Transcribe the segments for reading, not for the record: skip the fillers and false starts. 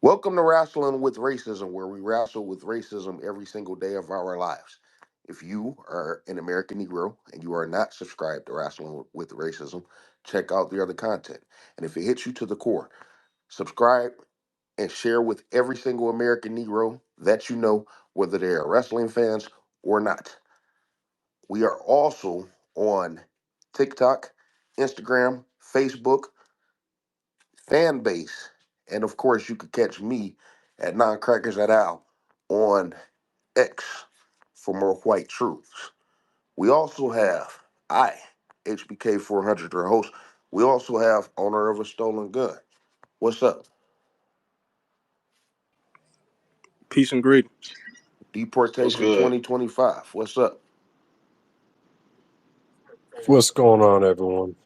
Welcome to Wrestling with Racism, where we wrestle with racism every single day of our lives. If you are an American Negro and you are not subscribed to Wrestling with Racism, check out the other content. And if it hits you to the core, subscribe and share with every single American Negro that you know, whether they are wrestling fans or not. We are also on TikTok, Instagram, Facebook, fan base, and of course, you could catch me at Non Crackers at Al on X for more white truths. We also have HBK 400, your host. We also have owner of a stolen gun. What's up? Peace and greetings. What's Deportation good? 2025. What's up? What's going on, everyone?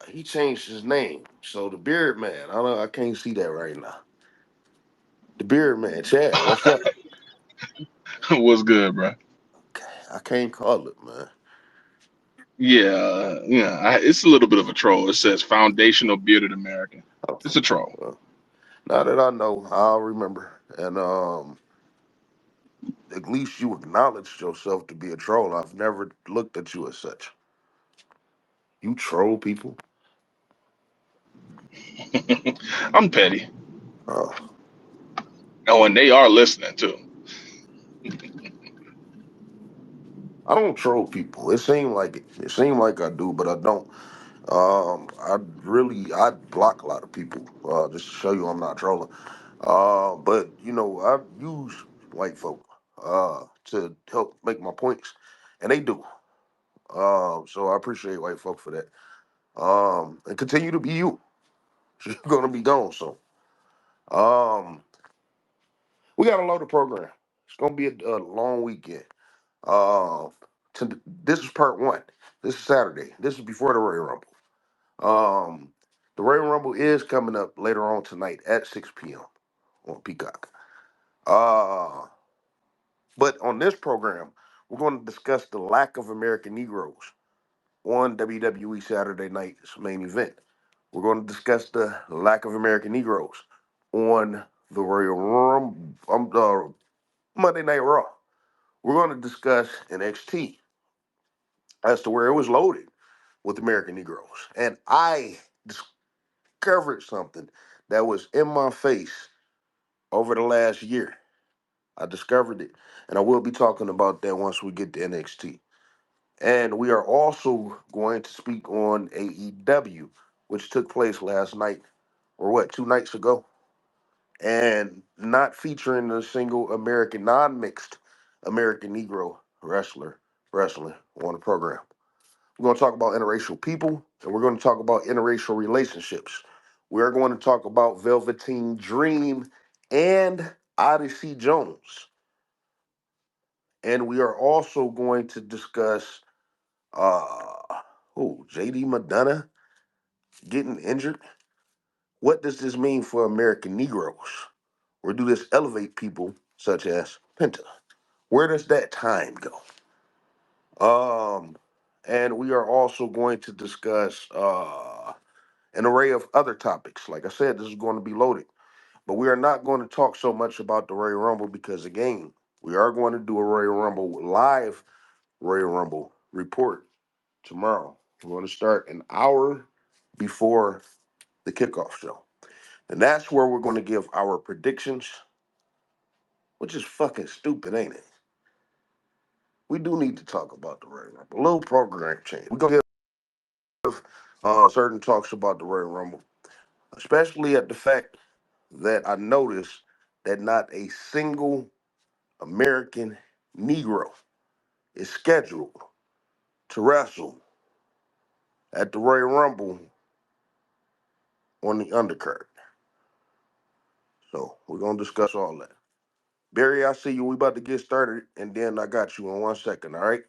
He changed his name, so the Beard Man. I don't know. I can't see that right now. The Beard Man, Chad. What's up? What's good, bro? Okay, I can't call it, man. It's a little bit of a troll. It says foundational bearded American. Oh, It's a troll. well, now that I know, I'll remember. And at least you acknowledged yourself to be a troll. I've never looked at you as such. You troll people. I'm petty. Uh, Oh, and they are listening too. I don't troll people. It seemed like it. It seemed like I do, but I don't. I block a lot of people just to show you I'm not trolling. But I use white folk to help make my points, and they do. So I appreciate white folk for that. And continue to be you. You're gonna be gone soon. Um, we got a loaded program. It's gonna be a long weekend. Uh, this is part one. This is Saturday. This is before the Royal Rumble. The Royal Rumble is coming up later on tonight at 6 p.m. on Peacock. Uh, but on this program, we're going to discuss the lack of American Negroes on WWE Saturday night's main event. We're going to discuss the lack of American Negroes on the Royal Rumble, Monday Night Raw. We're going to discuss NXT as to where it was loaded with American Negroes. And I discovered something that was in my face over the last year. I discovered it, and I will be talking about that once we get to NXT. And we are also going to speak on AEW, which took place last night, or what, 2 nights ago, and not featuring a single American, non-mixed American Negro wrestling on the program. We're going to talk about interracial people, and we're going to talk about interracial relationships. We're going to talk about Velveteen Dream and Odyssey Jones. And we are also going to discuss JD Madonna getting injured. What does this mean for American Negroes? Or do this elevate people such as Penta? Where does that time go? And we are also going to discuss an array of other topics. Like I said, this is going to be loaded. But we are not going to talk so much about the Royal Rumble because, again, we are going to do a Royal Rumble live Royal Rumble report tomorrow. We're going to start an hour before the kickoff show. And that's where we're going to give our predictions, which is fucking stupid, ain't it? We do need to talk about the Royal Rumble. A little program change. We're going to give certain talks about the Royal Rumble, especially at the fact that I noticed that not a single American Negro is scheduled to wrestle at the Royal Rumble on the undercard. So we're gonna discuss all that. Barry, I see you. We about to get started, and then I got you in 1 second. All right.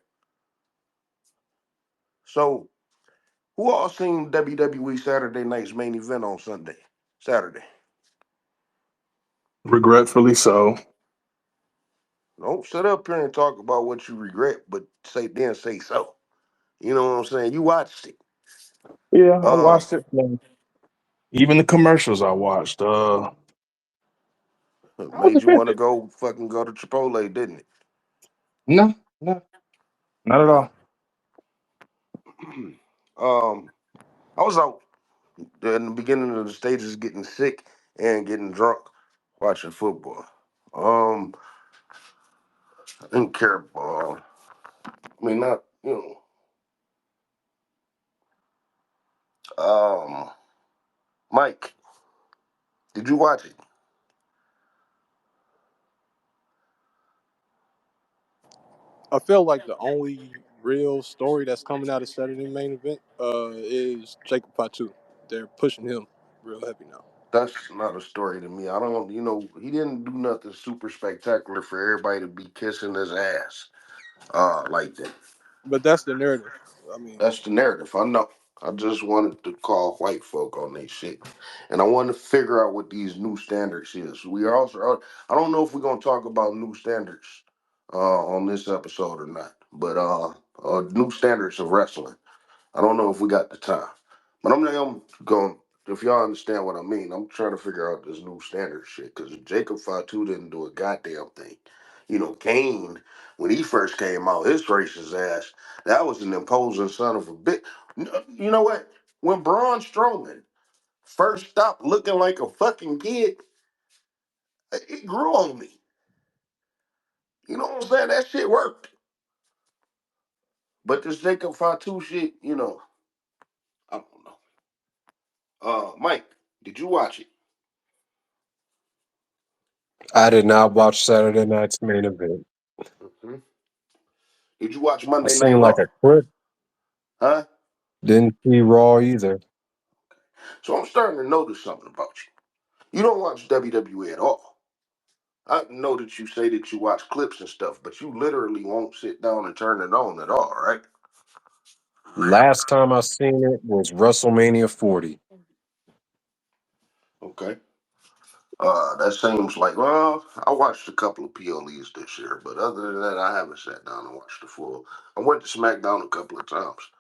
So who all seen WWE Saturday night's main event on Saturday? Regretfully so. Don't sit up here and talk about what you regret, but say so. You know what I'm saying? You watched it. Yeah, I Uh, watched it. Even the commercials I watched. It I was made you want to offended. go to Chipotle, didn't it? No, no, not at all. um, I was out in the beginning of the stages getting sick and getting drunk watching football. Um, I didn't care. I mean, not Um, Mike, did you watch it? I feel like the only real story that's coming out of Saturday main event is Jacob Fatu. They're pushing him real heavy now. That's not a story to me. I don't, he didn't do nothing super spectacular for everybody to be kissing his ass, like that. But that's the narrative. I mean, That's the narrative. I know. I just wanted to call white folk on their shit, and I wanted to figure out what these new standards is. We are also. I don't know if we're gonna talk about new standards on this episode or not, but new standards of wrestling. I don't know if we got the time, but I'm going. If y'all understand what I mean, I'm trying to figure out this new standard shit because Jacob Fatu didn't do a goddamn thing. Kane, when he first came out, his racist ass, that was an imposing son of a bitch. You know what? When Braun Strowman first stopped looking like a fucking kid, it grew on me. You know what I'm saying? That shit worked. But this Jacob Fatu shit, I don't know. Mike, did you watch it? I did not watch Saturday night's main event. Mhm. Did you watch I Monday Night seen like Raw? a clip. Huh? Didn't see Raw either. So I'm starting to notice something about you. You don't watch WWE at all. I know that you say that you watch clips and stuff, but you literally won't sit down and turn it on at all, right? Last time I seen it was WrestleMania 40. Okay. That seems like, well, I watched a couple of PLEs this year, but other than that, I haven't sat down and watched the full. I went to SmackDown a couple of times.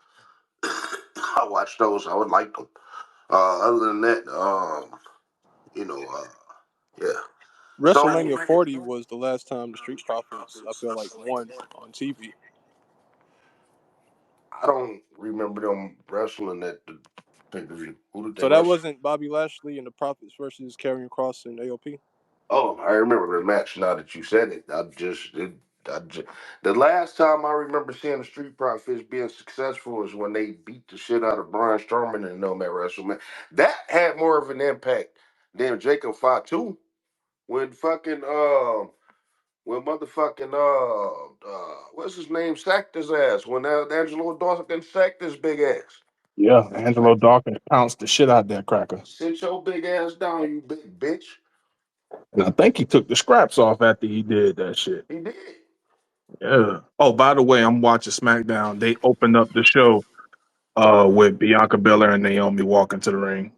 I watched those. I would like them. Other than that, you know, uh, yeah. So WrestleMania 40 was the last time the Street Profits, I feel like, won on TV. I don't remember them wrestling at the pay per view. Who did they So that wrestle? wasn't Bobby Lashley and the Profits versus Karrion Cross and AOP. Oh, I remember the match. Now that you said it, I just the last time I remember seeing the Street Profits being successful was when they beat the shit out of Braun Strowman and them at WrestleMania. That had more of an impact than Jacob Fatu when fucking when motherfucking what's his name sacked his ass when Angelo Dawson sacked his big ass. Yeah, Angelo Dawkins pounced the shit out that cracker, Sit your big ass down, you big bitch. and I think he took the scraps off after he did that shit. He did. Yeah. Oh, by the way, I'm watching SmackDown. They opened up the show with Bianca Belair and Naomi walking to the ring.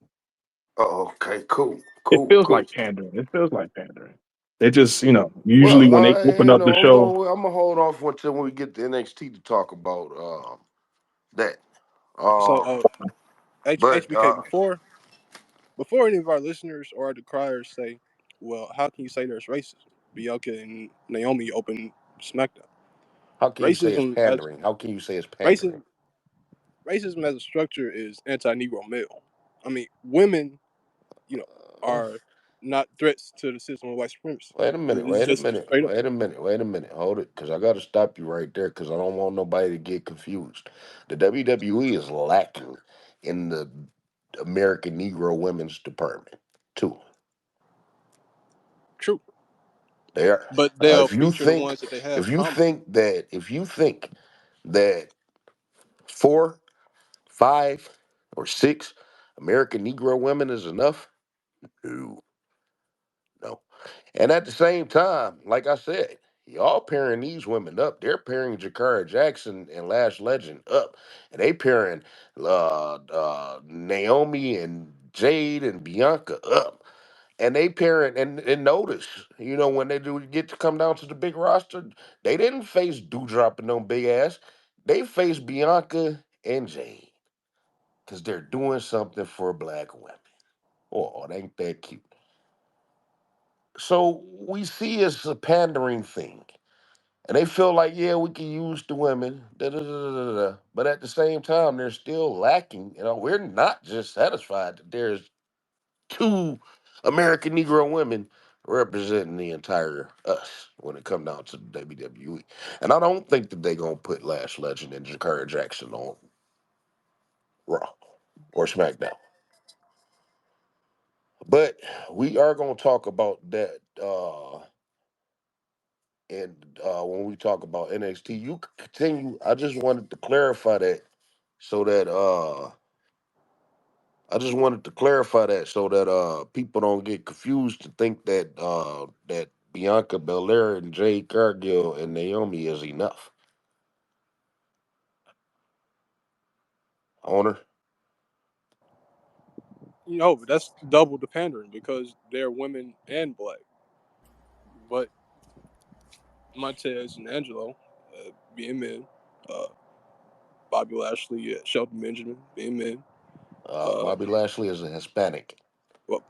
Oh, okay, cool, It cool, feels cool. like pandering. It feels like pandering. They just, Well, usually when they open up the show, I'm gonna hold off until we get to NXT to talk about that. So, Um, but HBK, before any of our listeners or our decriers say, well, how can you say there's racism? Bianca and Naomi open SmackDown. how can you say it's Racism as pandering? How can you say it's pandering? racism racism as a structure is anti-Negro male. I mean, women, you know, Uh, are not threats to the system of white supremacy. Wait a I mean, minute. this is Wait a just minute. straight up. Wait a minute. Wait a minute. Hold it, because I got to stop you right there, because I don't want nobody to get confused. The WWE is lacking in the American Negro Women's Department too. True, They are. but they'll If you feature the think, ones that they have if you prominent. think that, if you think that 4, 5, or 6 American Negro women is enough, no, no. And at the same time, like I said, y'all pairing these women up. They're pairing Jakara Jackson and Lash Legend up, and they pairing Naomi and Jade and Bianca up. And they parent and notice, when they do get to come down to the big roster, they didn't face Dewdrop and no big ass. They faced Bianca and Jade because they're doing something for black women. Oh, it ain't that cute. So we see it's a pandering thing. And they feel like, yeah, we can use the women, da, da, da, da, da, da. But at the same time, they're still lacking. We're not just satisfied that there's two American Negro women representing the entire us when it come down to the WWE. And I don't think that they're gonna put Lash Legend and Jakara Jackson on Raw or SmackDown. But we are gonna talk about that and when we talk about NXT. You continue. I just wanted to clarify that so that people don't get confused to think that that Bianca Belair and Jade Cargill and Naomi is enough. Owner. But that's double the pandering because they're women and black. But Montez and Angelo, being men, uh, Bobby Lashley, Shelton Benjamin, being men. Uh, Bobby Lashley is a Hispanic. well,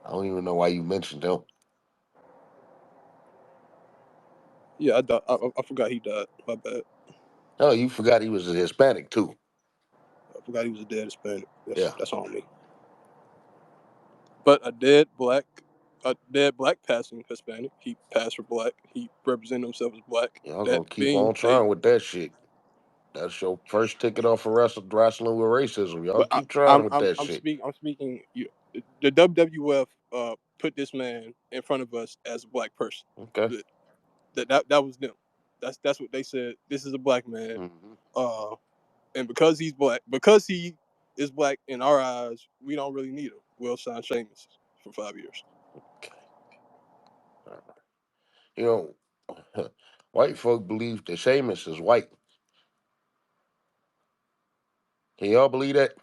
I don't even know why you mentioned him. yeah, I forgot he died. My bad. No, you forgot he was a Hispanic too. I forgot he was a dead Hispanic. Yeah. That's on me. But a dead black passing Hispanic. He passed for black. He represented himself as black. Y'all That gonna keep being on a, trying with that shit. That's your first ticket off of wrestling with racism. Y'all but keep trying I'm with I'm that I'm shit. speaking. I'm speaking. The WWF put this man in front of us as a black person. Okay. That was them. That's what they said. This is a black man. Mm-hmm. Uh, and because he is black in our eyes, we don't really need him. We'll sign Sheamus for 5 years. Okay. You know, white folk believe that Sheamus is white. Can y'all believe that?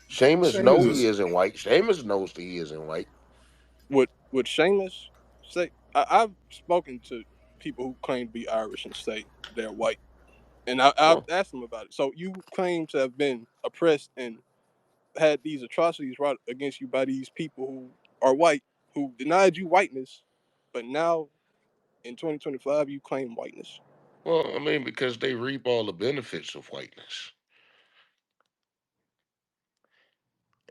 Sheamus Sheamus know he is isn't white. Sheamus knows that he isn't white. Would Sheamus say? I've spoken to people who claim to be Irish and say they're white, and I've Well, asked them about it. So you claim to have been oppressed and had these atrocities brought against you by these people who are white, who denied you whiteness, but now in 2025 you claim whiteness. well, I mean, because they reap all the benefits of whiteness.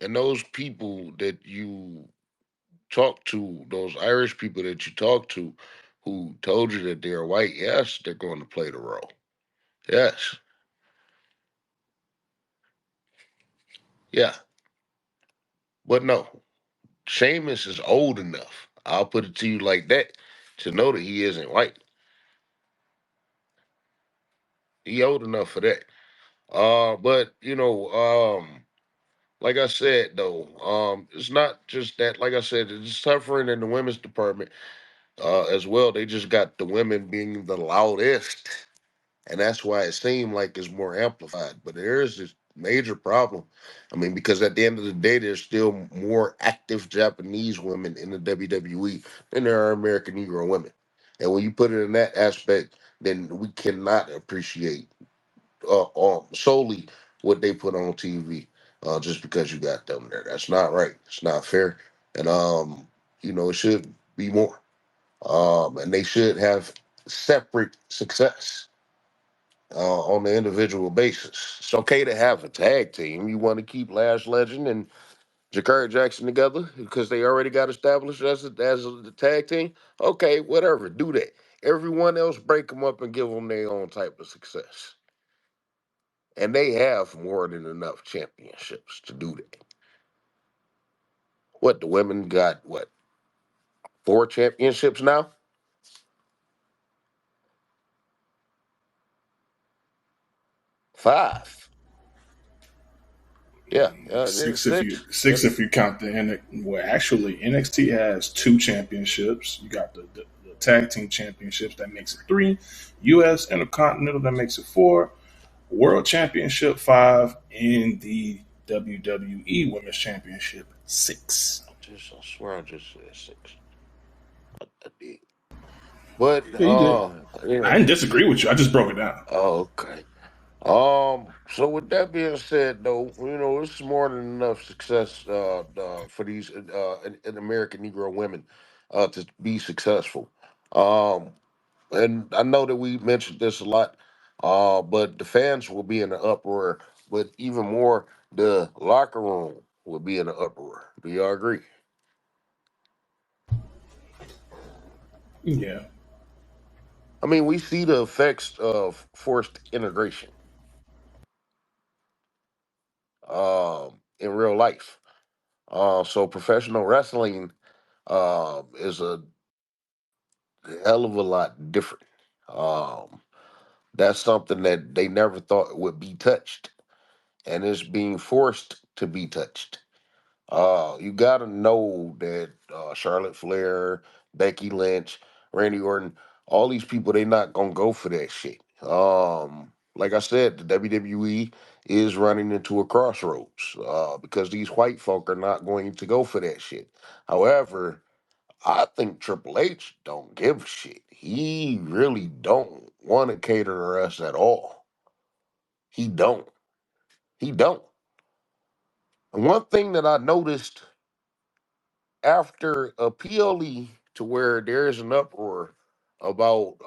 And those people that you talk to, those Irish people that you talk to who told you that they're white, yes, they're going to play the role. Yes. Yeah. But no, Sheamus is old enough. I'll put it to you like that to know that he isn't white. He old enough for that. But like I said though, it's not just that. Like I said, it's suffering in the women's department as well. They just got the women being the loudest, and that's why it seemed like it's more amplified. But there is this major problem. I mean, because at the end of the day, there's still more active Japanese women in the WWE than there are American Negro women. And when you put it in that aspect, then we cannot appreciate solely what they put on TV just because you got them there. That's not right. It's not fair. And it should be more. And they should have separate success on the individual basis. It's okay to have a tag team. You want to keep Lash Legend and Jakari Jackson together because they already got established as a tag team. Okay, whatever. Do that. Everyone else break them up and give them their own type of success. And they have more than enough championships to do that. What, the women got, what, 4 championships now? 5. Yeah, there's six if you 6. six if you count the well, actually NXT has two championships. You got the tag team championships that makes it three, US Intercontinental that makes it four, World Championship five, and the WWE Women's Championship six. I swear I just said 6. I did. But, Yeah, you did. I yeah. didn't disagree with you. I just broke it down. Oh, okay. So with that being said, though, it's more than enough success for these in American Negro women to be successful. Um, and I know that we mentioned this a lot, but the fans will be in an uproar, but even more, the locker room will be in an uproar. Do y'all agree? Yeah. I mean, we see the effects of forced integration in real life. So professional wrestling is a hell of a lot different. Um, that's something that they never thought would be touched, and it's being forced to be touched. You got to know that Charlotte Flair, Becky Lynch, Randy Orton, all these people, they not gonna go for that shit. Like I said, the WWE is running into a crossroads because these white folk are not going to go for that shit. However, I think Triple H don't give a shit. He really don't want to cater to us at all. He don't. He don't. And one thing that I noticed after a PLE to where there is an uproar about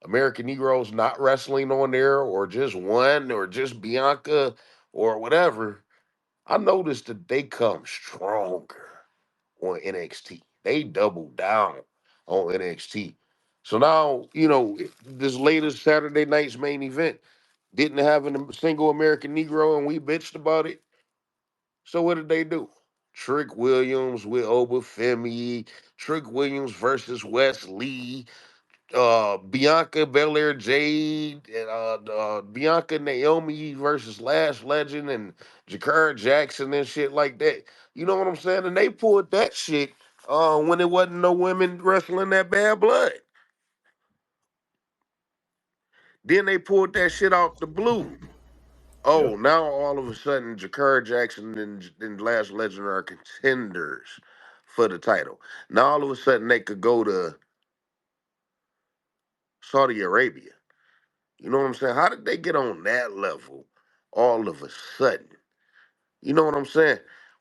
American Negroes not wrestling on there or just one or just Bianca or whatever, I noticed that they come stronger on NXT. They double down on NXT. So now, this latest Saturday night's main event didn't have a single American Negro and we bitched about it. So what did they do? Trick Williams with Obafemi, Trick Williams versus Wes Lee, Bianca Belair Jade, and Bianca Naomi versus Lash Legend and Jakar Jackson and shit like that. You know what I'm saying? And they pulled that shit when it wasn't no women wrestling that bad blood. Then they pulled that shit out the blue. Yeah. Oh, now all of a sudden, Jakar Jackson and Lash Legend are contenders for the title. Now all of a sudden they could go to Saudi Arabia. You know what I'm saying? How did they get on that level all of a sudden? You know what I'm saying?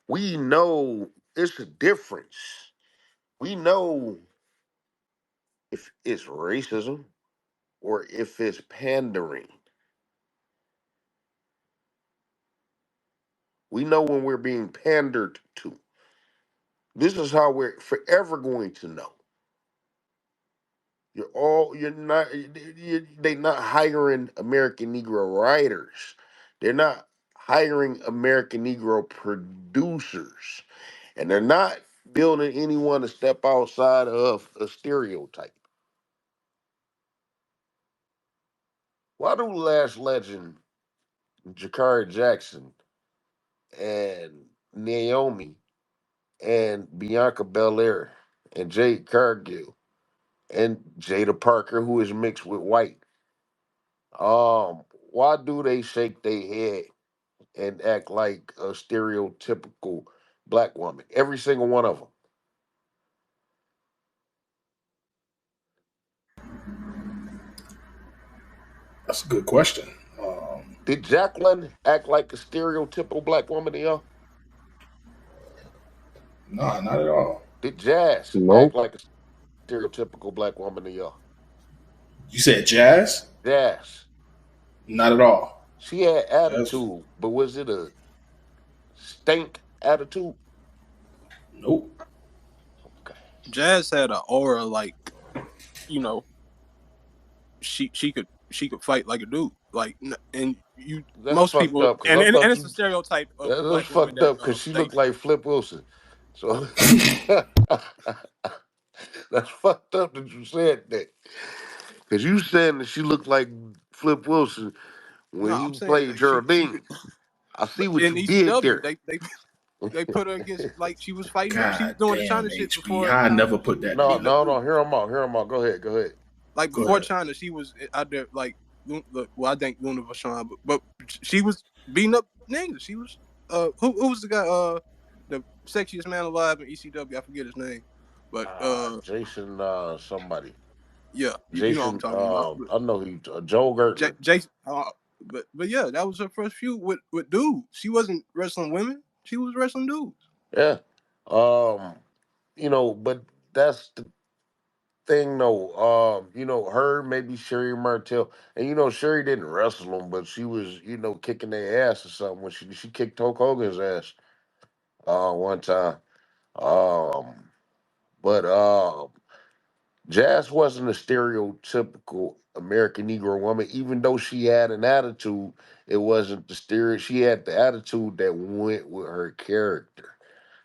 We know it's a difference. We know if it's racism or if it's pandering. We know when we're being pandered to. This is how we're forever going to know. You're not, they not hiring American Negro writers. They're not hiring American Negro producers. And they're not building anyone to step outside of a stereotype. Why do Lash Legend, Jakari Jackson, and Naomi, and Bianca Belair, and Jade Cargill, and Jada Parker, who is mixed with white, why do they shake their head and act like a stereotypical black woman? Every single one of them. That's a good question. Did Jacqueline act like a stereotypical black woman to y'all? No, not at all. Did Jazz act Nope. like a stereotypical black woman to y'all? You said Jazz? Jazz. Not at all. She had Jazz? attitude, but was it a stank attitude? Nope. Okay. Jazz had an aura like, you know, she could fight like a dude. Like, and you That's most fucked people, up because and, I and and thought it's a you. stereotype of That was black women fucked that up because she they looked like Flip Wilson. So that's fucked up that you said that. Because you said that she looked like Flip Wilson no, when I'm he saying played like she Geraldine. could, I see but what in you did ECW there. they put her against like she was fighting her. She was God doing the damn, China shit HB. before I China never put that No, beating up together. no, dudes. no. Hear him out. Hear him out. Go ahead. Go ahead. Like Go before ahead. China, she was out there like well, I think Luna Vachon, but she was beating up niggas. She was who was the guy the sexiest man alive in ECW? I forget his name, but Jason, somebody. Yeah, you know what I'm Jason, talking about. I know he, Joel Gertner. Jason, but yeah, that was her first feud with dudes. She wasn't wrestling women. She was wrestling dudes. Yeah. Um, but that's the thing though. Her, maybe Sherry Martel. And Sherry didn't wrestle them, but she was, kicking their ass or something when she kicked Hulk Hogan's ass one time. Um but Jazz wasn't a stereotypical American Negro woman, even though she had an attitude, it wasn't the she had the attitude that went with her character.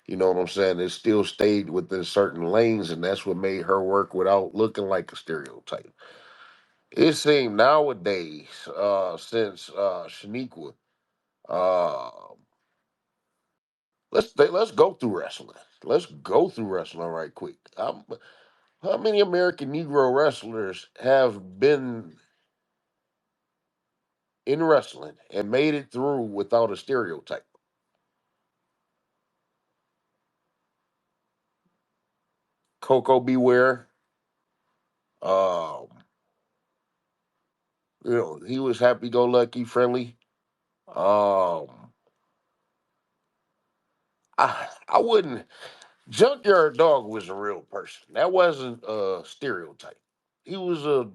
You know what I'm saying? It still stayed within certain lanes, and that's what made her work without looking like a stereotype. It seemed nowadays, since Shaniqua, uh, let's go through wrestling. Let's go through wrestling right quick. How many American Negro wrestlers have been in wrestling and made it through without a stereotype? Coco Beware, um, he was happy-go-lucky, friendly. Um, I wouldn't. Junkyard Dog was a real person. That wasn't a stereotype. He was a.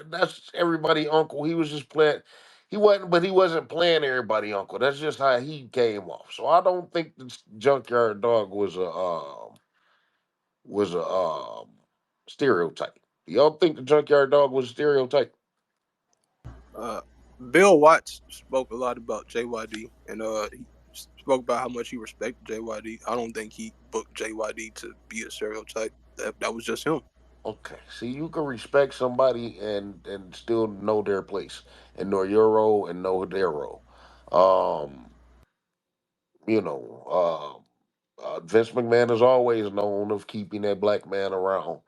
That's everybody uncle. He was just playing. He wasn't, but he wasn't playing everybody uncle. That's just how he came off. So I don't think the Junkyard Dog was a stereotype. Y'all think the Junkyard Dog was a stereotype? Uh, Bill Watts spoke a lot about JYD, and he spoke about how much he respected JYD. I don't think he booked JYD to be a stereotype. That was just him. Okay. See, you can respect somebody and still know their place and know your role and know their role. Um, you know, Vince McMahon is always known of keeping that black man around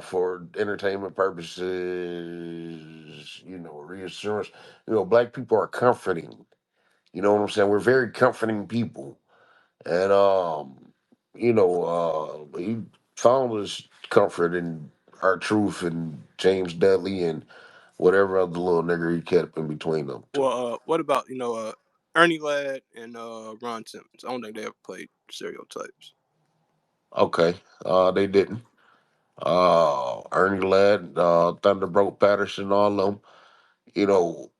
for entertainment purposes, reassurance. Black people are comforting. You know what I'm saying? We're very comforting people. And he found his comfort in our truth and James Dudley and whatever other little nigger he kept in between them two. Well, what about Ernie Ladd and Ron Simmons? I don't think they ever played stereotypes. Okay, they didn't. Ernie Ladd, Thunderbolt Patterson, all of them. You know,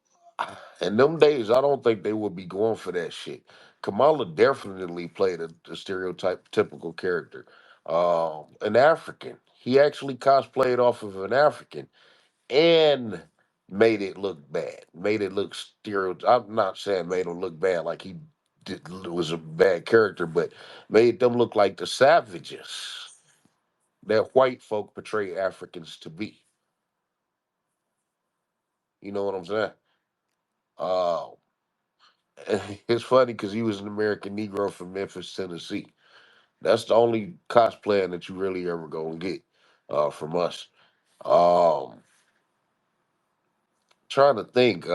in them days, I don't think they would be going for that shit. Kamala definitely played a stereotype, typical character. An African. He actually cosplayed off of an African and made it look bad. Made it look I'm not saying made him look bad like he was a bad character, but made them look like the savages that white folk portray Africans to be. You know what I'm saying? Uh, it's funny because he was an American Negro from Memphis, Tennessee. That's the only cosplaying that you really ever gonna get from us. Um, Trying to think.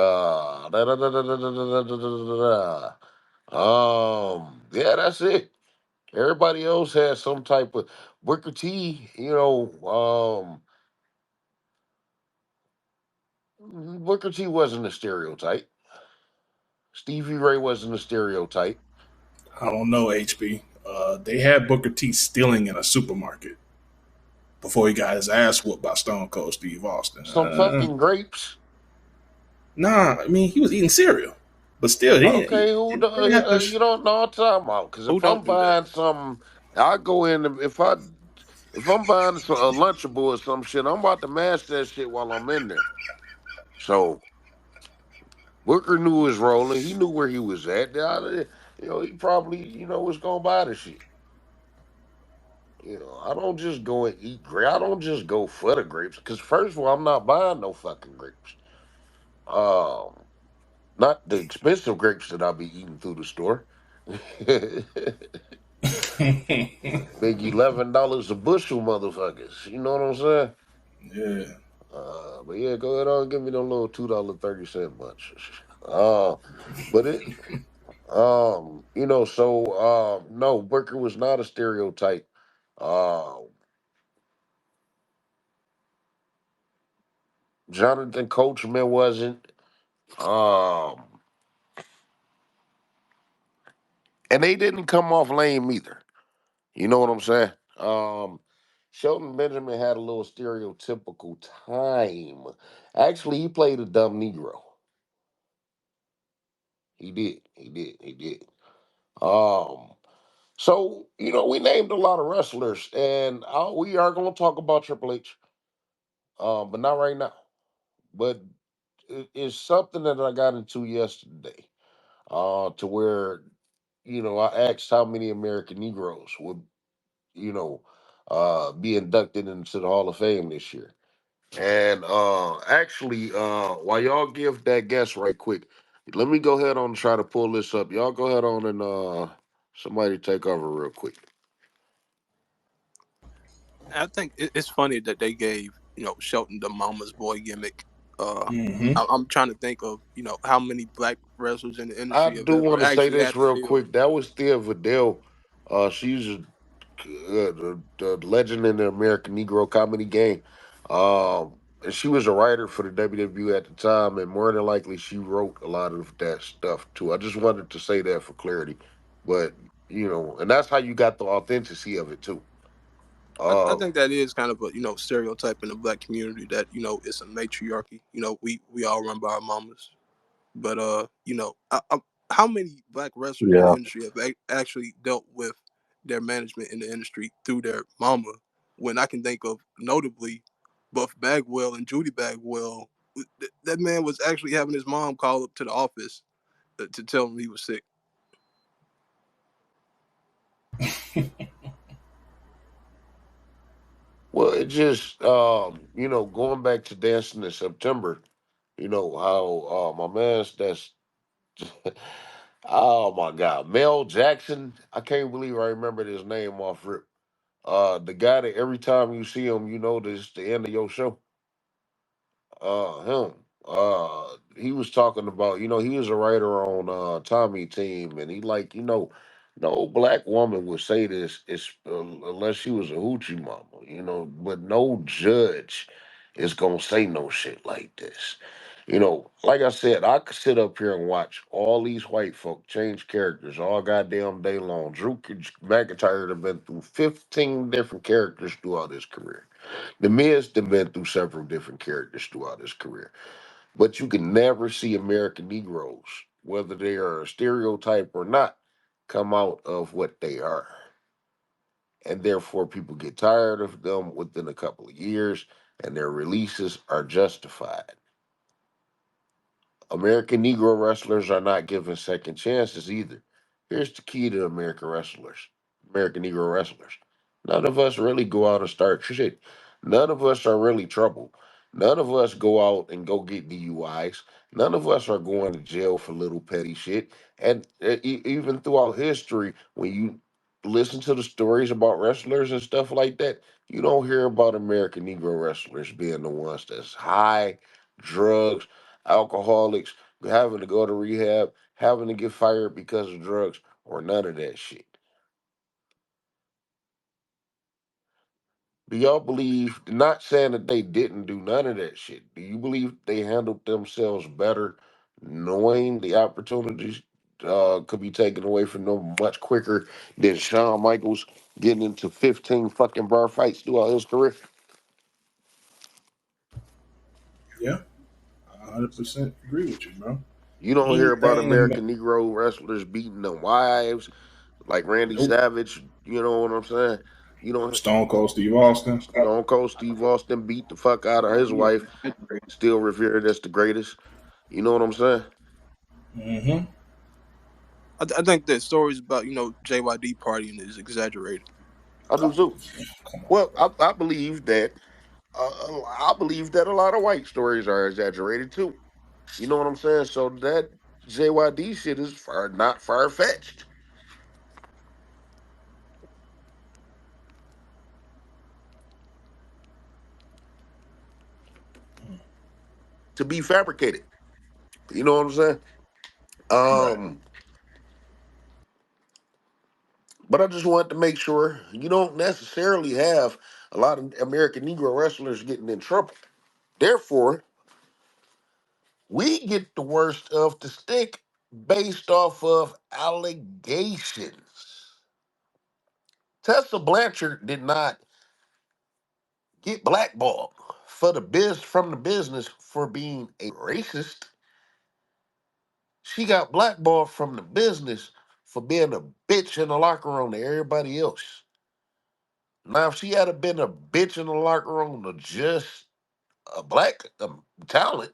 Yeah, that's it. Everybody else has some type of Booker T. Booker T wasn't a stereotype. Stevie Ray wasn't a stereotype. I don't know, HB. They had Booker T stealing in a supermarket before he got his ass whooped by Stone Cold Steve Austin. Some fucking grapes. Nah, I mean, he was eating cereal. But still, Okay, he didn't have to. you don't know what I'm talking about? Because Who if I'm don't do that? buying something, I go in. If I'm buying a Lunchable or some shit, I'm about to mash that shit while I'm in there. So Booker knew his role and he knew where he was at. He probably was gonna buy the shit. I don't just go and eat grapes. I don't just go for the grapes. Because first of all, I'm not buying no fucking grapes. Um, Not the expensive grapes that I'll be eating through the store. Big $11 a bushel, motherfuckers. You know what I'm saying? Yeah. But yeah, go ahead on, give me them little $2.30 bunch. Uh, but it, no, Booker was not a stereotype. Uh, Jonathan Coachman wasn't. Um, and they didn't come off lame either. You know what I'm saying? Shelton Benjamin had a little stereotypical time. Actually, he played a dumb Negro. He did. He did. He did. Um, so we named a lot of wrestlers, and we are going to talk about Triple H, but not right now. But it's something that I got into yesterday, to where I asked how many American Negroes would you know be inducted into the Hall of Fame this year. And actually, while y'all give that guess right quick, let me go ahead on and try to pull this up. Y'all go ahead on and somebody take over real quick. I think it's funny that they gave Shelton the mama's boy gimmick. Uh, Hmm. I'm trying to think of how many black wrestlers in the I industry have do ever want to say actually this had to real deal. quick. That was Thea Vidal. She's the legend in the American Negro comedy game. And she was a writer for the WWE at the time, and more than likely, she wrote a lot of that stuff too. I just wanted to say that for clarity, but and that's how you got the authenticity of it too. I Uh, think that is kind of a stereotype in the black community that it's a matriarchy. We all run by our mamas. But how many black wrestlers in the Yeah. industry have actually dealt with their management in the industry through their mama? When I can think of notably Buff Bagwell and Judy Bagwell, that man was actually having his mom call up to the office to tell him he was sick. well, it just going back to dancing in September. How my man's that's oh my God, Mel Jackson. I can't believe I remembered his name off rip. The guy that every time you see him, you know this the end of your show. Him. He was talking about, he was a writer on Tommy Team, and he like, no black woman would say this, unless she was a hoochie mama, but no judge is gonna say no shit like this. Like I said, I could sit up here and watch all these white folk change characters all goddamn day long. Drew McIntyre have been through 15 different characters throughout his career. The Miz have been through several different characters throughout his career. But you can never see American Negroes, whether they are a stereotype or not, come out of what they are. And therefore, people get tired of them within a couple of years, and their releases are justified. American Negro wrestlers are not given second chances either. Here's the key to American Negro wrestlers. None of us really go out and start shit. None of us are really trouble. None of us go out and go get DUIs. None of us are going to jail for little petty shit. And even throughout history, when you listen to the stories about wrestlers and stuff like that, you don't hear about American Negro wrestlers being the ones that's high, drugs, alcoholics, having to go to rehab, having to get fired because of drugs, or none of that shit. Do y'all believe, not saying that they didn't do none of that shit, do you believe they handled themselves better knowing the opportunities could be taken away from them much quicker than Shawn Michaels getting into 15 fucking bar fights throughout his career? Yeah, I 100% agree with you, bro. You don't hear about Anything, American Negro wrestlers beating their wives like Randy nope. Savage. You know what I'm saying? You don't. Stone Cold Steve Austin. Stone Cold Steve Austin beat the fuck out of Oh, his you wife, exaggerating. still revered as the greatest. You know what I'm saying? Hmm. I think that stories about JYD partying is exaggerated. I do too. Come on, Well, bro. I believe that a lot of white stories are exaggerated too. You know what I'm saying? So that JYD shit is not far fetched to be fabricated. You know what I'm saying? Right. Um, but I just wanted to make sure you don't necessarily have a lot of American Negro wrestlers getting in trouble. Therefore, We get the worst of the stick based off of allegations. Tessa Blanchard did not get blackballed from the business for being a racist. She got blackballed from the business for being a bitch in the locker room to everybody else. Now, if she had been a bitch in the locker room to just a black talent,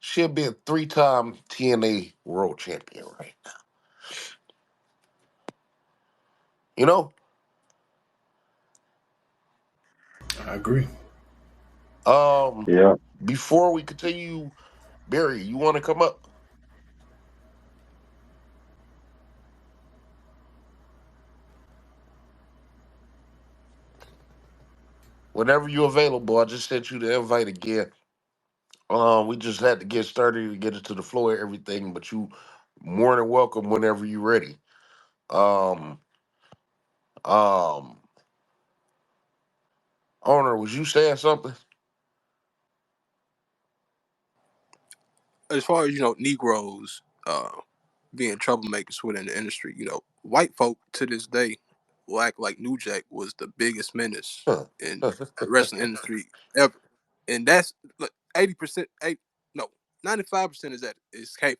she'd be a three-time TNA world champion right now. You know, I agree. um, Yeah. before we continue, Barry, you want to come up? Whenever you're available, I just sent you the invite again. We just had to get started to get it to the floor and everything, but you more than welcome whenever you're ready. Um, um, Owner, was you saying something? As far as Negroes being troublemakers within the industry, white folk to this day will act like New Jack was the biggest menace Huh. in the wrestling industry ever, and that's like 80%, eight no, 95% is kayfabe.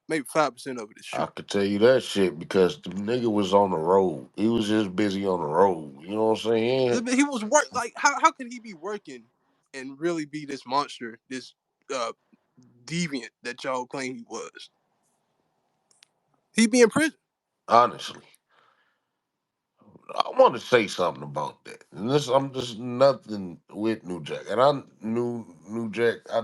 Maybe 5% of it is I true. could tell you that shit because the nigga was on the road. He was just busy on the road. You know what I'm saying? He was work like how can he be working and really be this monster, this uh deviant that y'all claim he was? He be in prison. Honestly, I want to say something about that. And this, I'm just nothing with New Jack, and I knew New Jack. I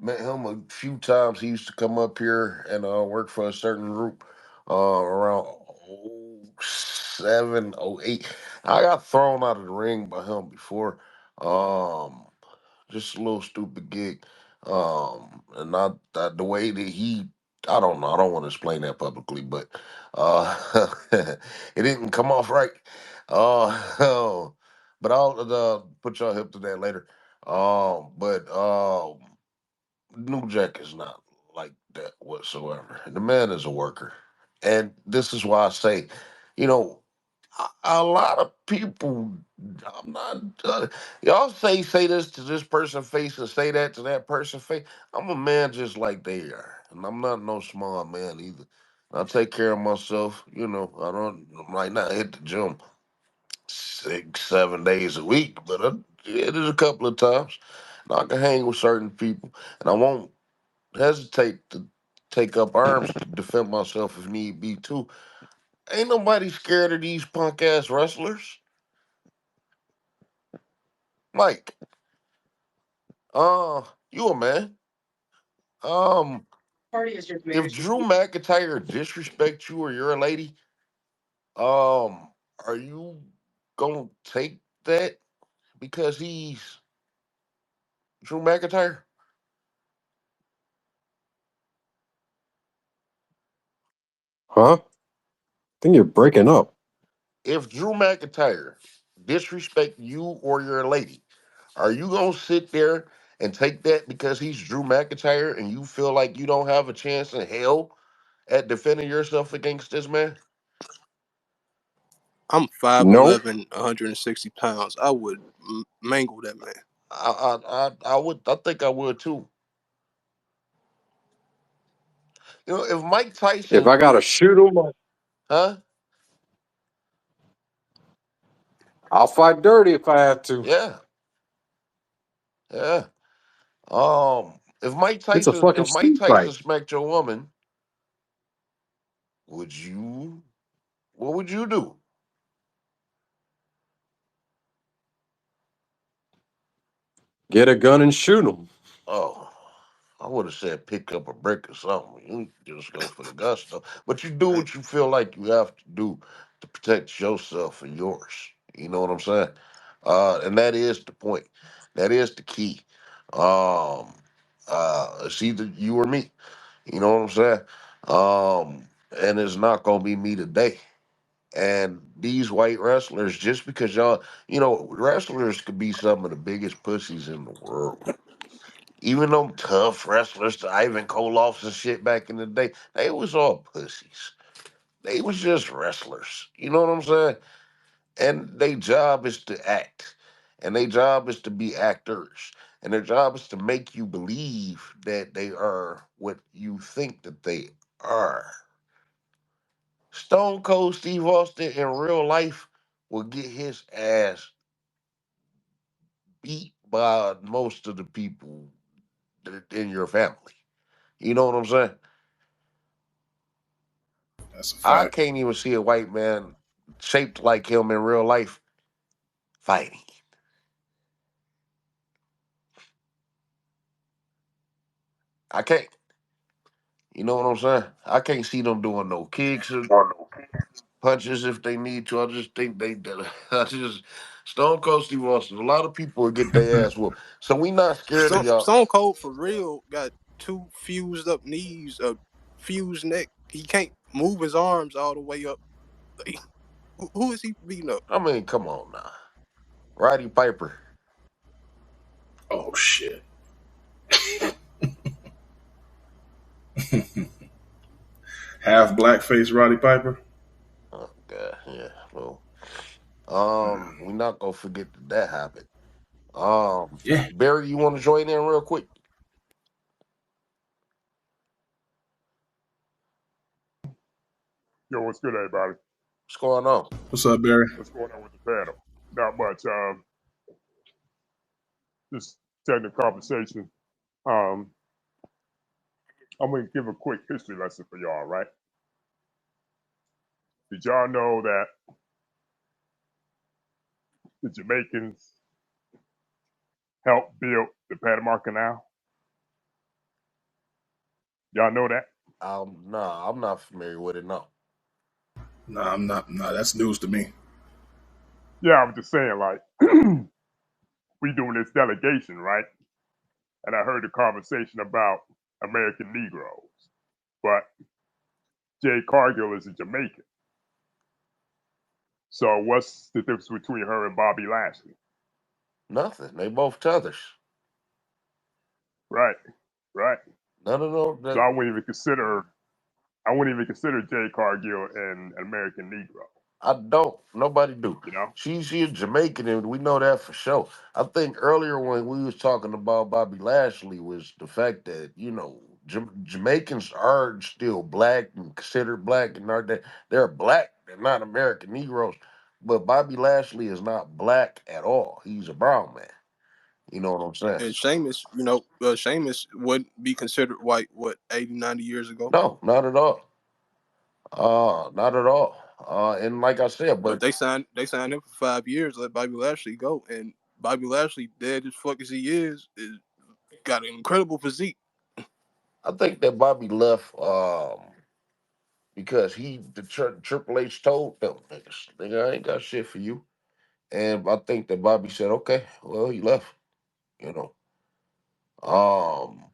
met him a few times. He used to come up here and work for a certain group around '07, '08. I got thrown out of the ring by him before. Um, just a little stupid gig. And not that the way that I don't know. I don't want to explain that publicly, but it didn't come off right. But I'll put y'all hip to that later. But New Jack is not like that whatsoever. The man is a worker. And this is why I say, you know, a lot of people, I'm not, y'all say this to this person face and say that to that person face. I'm a man just like they are. And I'm not no small man either. I take care of myself. I might not hit the gym 6, 7 days a week, but it is a couple of times. And I can hang with certain people. And I won't hesitate to take up arms to defend myself if need be too. Ain't nobody scared of these punk ass wrestlers. Mike, you a man. Um, if Drew McIntyre disrespects you or you're a lady, um, are you gonna take that because he's Drew McIntyre? Huh? Think you're breaking up. If Drew McIntyre disrespect you or you're a lady, are you gonna sit there and take that because he's Drew McIntyre and you feel like you don't have a chance in hell at defending yourself against this man? I'm Nope. 5'11", 160 pounds. I would mangle that man. I would. I think I would too. If Mike If Tyson, I gotta shoot him, huh? I'll fight dirty if I have to. Yeah, yeah. It's a fucking If Mike street Tyson fight. smacked your woman, would you? What would you do? Get a gun and shoot him. Oh, I would have said pick up a brick or something. You just go for the gusto, but you do Hey, what you feel like you have to do to protect yourself and yours. You know what I'm saying? And that is the point. That is the key. Um, it's either you or me. You know what I'm saying? And it's not gonna be me today. And these white wrestlers, just because y'all, wrestlers could be some of the biggest pussies in the world. Even them tough wrestlers, the Ivan Koloffs and shit back in the day, they was all pussies. They was just wrestlers. You know what I'm saying? And their job is to act. And their job is to be actors. And their job is to make you believe that they are what you think that they are. Stone Cold Steve Austin in real life will get his ass beat by most of the people in your family. You know what I'm saying? That's a I fact. can't even see a white man shaped like him in real life fighting. I can't. You know what I'm saying? I can't see them doing no kicks or punches if they need to. I just think they I just Stone Cold Steve Austin. A lot of people will get their ass whooped. So we not scared of y'all. Stone Cold for real got two fused up knees, a fused neck. He can't move his arms all the way up. Like, who is he beating up? I mean, come on now. Roddy Piper. Oh shit. Half blackface Roddy Piper. Oh god, yeah. Well, we not gonna forget that happened. Yeah. Barry, you wanna join in real quick? Yo, what's good, everybody? What's going on? What's up, Barry? What's going on with the panel? Not much. Just taking the conversation. Um, I'm going to give a quick history lesson for y'all, right? Did y'all know that the Jamaicans helped build the Panama Canal? Y'all know that? Nah, I'm not familiar with it, no. Nah, I'm not. Nah, that's news to me. Yeah, I was just saying, like, we doing this delegation, right? And I heard a conversation about American Negroes, but Jay Cargill is a Jamaican. So what's the difference between her and Bobby Lashley? Nothing. They both tethers. Right, right. No, no, no. So I wouldn't even consider Jay Cargill an American Negro. I don't. Nobody do. You know, She's Jamaican, and we know that for sure. I think earlier when we was talking about Bobby Lashley was the fact that Jamaicans are still black and considered black, and are they're black. They're not American Negroes. But Bobby Lashley is not black at all. He's a brown man. You know what I'm saying? And Sheamus, Sheamus wouldn't be considered white, 80, 90 years ago? No, not at all. Not at all. And like I said, But but they signed him for 5 years, let Bobby Lashley go. And Bobby Lashley, dead as fuck as he is got an incredible physique. I think that Bobby left. Because Triple H told them niggas, nigga, I ain't got shit for you. And I think that Bobby said, okay, well, he left. You know, um,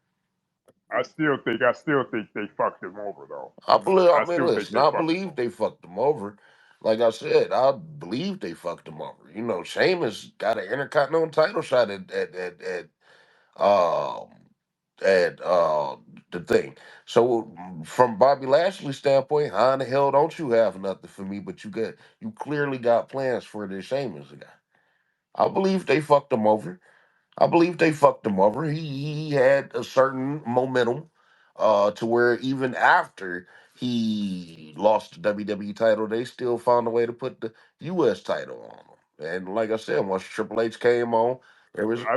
I still think they fucked him over though. I believe. I I mean, still think listen, they I fucked him believe over. they fucked him over. Like I said, I believe they fucked him over. You know, Sheamus got an Intercontinental title shot um at the thing. So from Bobby Lashley's standpoint, how in the hell don't you have nothing for me? But you clearly got plans for this Sheamus guy. I believe they fucked him over. I believe they fucked him over. He had a certain momentum, to where even after he lost the WWE title, they still found a way to put the US title on him. And like I said, once Triple H came on, there But was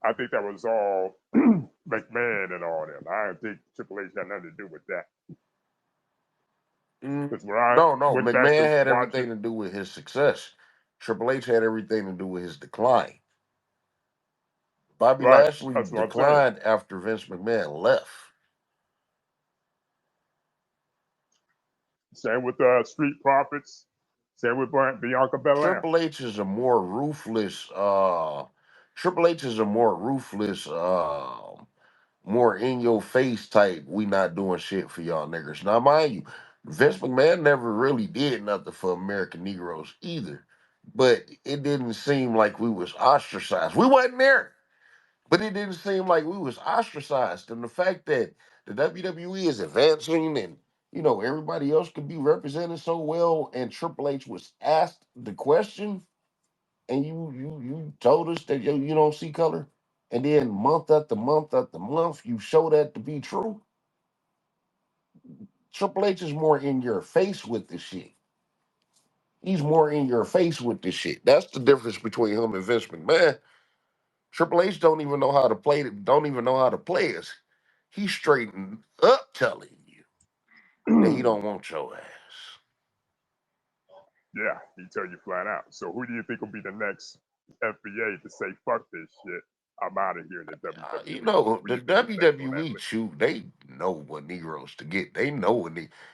I think that was all McMahon and all them. I don't think Triple H had nothing to do with that. mm, Because when I no. went back McMahon to had watching, everything to do with his success. Triple H had everything to do with his decline. Bobby right, Lashley that's what I'm saying. declined after Vince McMahon left. Same with Street Profits. Same with Bianca Belair. Triple H is a more ruthless. Triple H is a more ruthless, more in your face type. We not doing shit for y'all niggers. Now, mind you, Vince McMahon never really did nothing for American Negroes either. But it didn't seem like we was ostracized. We wasn't there, But it didn't seem like we was ostracized. And the fact that the WWE is advancing and everybody else could be represented so well, and Triple H was asked the question, and you told us that you don't see color, and then month after month after month you show that to be true. Triple H is more in your face with this shit. He's more in your face with this shit. That's the difference between him and Vince McMahon. Triple H don't even know how to play. Don't even know how to play us. He's straightened up telling you that he don't want your ass. Yeah, he tell you flat out. So who do you think will be the next FBA to say fuck this shit? I'm out of here in the WWE. Who do The you think is next on that WWE list? they know what Negroes to get. They know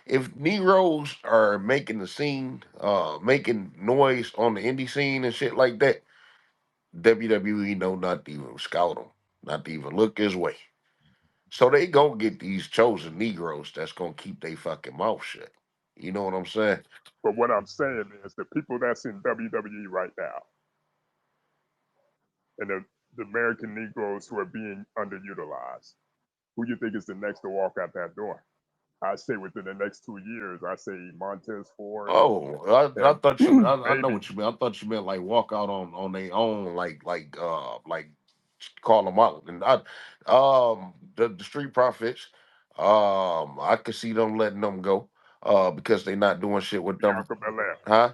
if Negroes are making the scene, making noise on the indie scene and shit like that, WWE know not to even scout him, not to even look his way. So they gonna get these chosen Negroes that's gonna keep their fucking mouth shut. You know what I'm saying? But what I'm saying is the people that's in WWE right now and the American Negroes who are being underutilized, who do you think is the next to walk out that door? I say within the next 2 years, I say Montez Ford Oh, I and thought you. I know maybe what you meant. I thought you meant like walk out on their own, like call them out. And the Street Profits, I could see them letting them go, because they not doing shit with them, Bianca Belair. huh?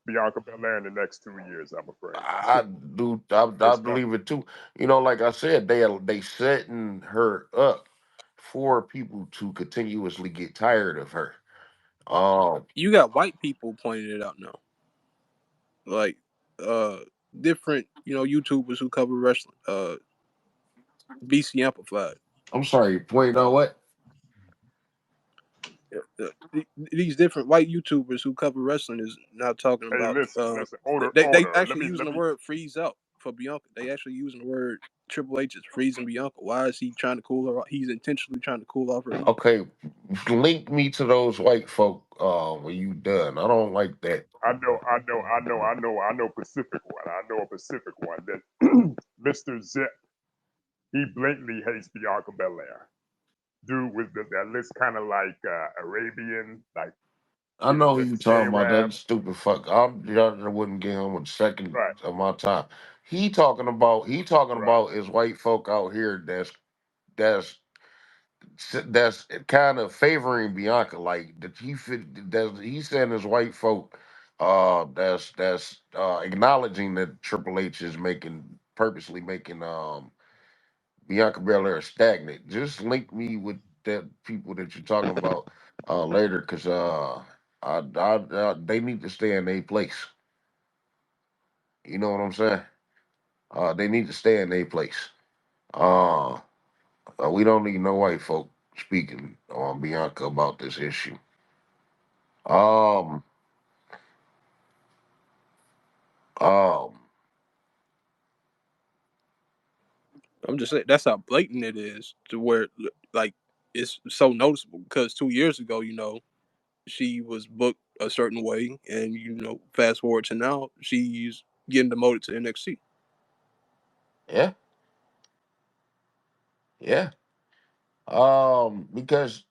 Bianca Belair in the next 2 years, I'm afraid. I do. I It's coming. believe it too. Like I said, they setting her up for people to continuously get tired of her. Um, You got white people pointing it out now, like uh different YouTubers who cover wrestling. BC Amplified. I'm sorry. Point out what? These different white YouTubers who cover wrestling is now talking Hey, about. listen, order, They order. actually using the word freeze out for Bianca. They actually using the word Triple H is freezing Bianca. Why is he trying to cool her off? He's intentionally trying to cool off her ego. Okay, link me to those white folk when you done. I don't like that. I know Pacific one. I know a Pacific one that Mr. Zip, he blatantly hates Bianca Belair. Dude with that looks kind of like Arabian, like I with know who you the talking about. Arab. That stupid fuck. I wouldn't give him a second Right, of my time. He talking right. about is white folk out here that's that's kind of favoring Bianca. Like that he's saying his white folk that's acknowledging that Triple H is purposely making Bianca Belair stagnant. Just link me with that people that you're talking about later, because they need to stay in their place. You know what I'm saying? They need to stay in their place. Uh, we don't need no white folk speaking on Bianca about this issue. Um, um, I'm just saying that's how blatant it is to where like it's so noticeable because 2 years ago, she was booked a certain way, and fast forward to now, she's getting demoted to NXT. yeah, yeah. Because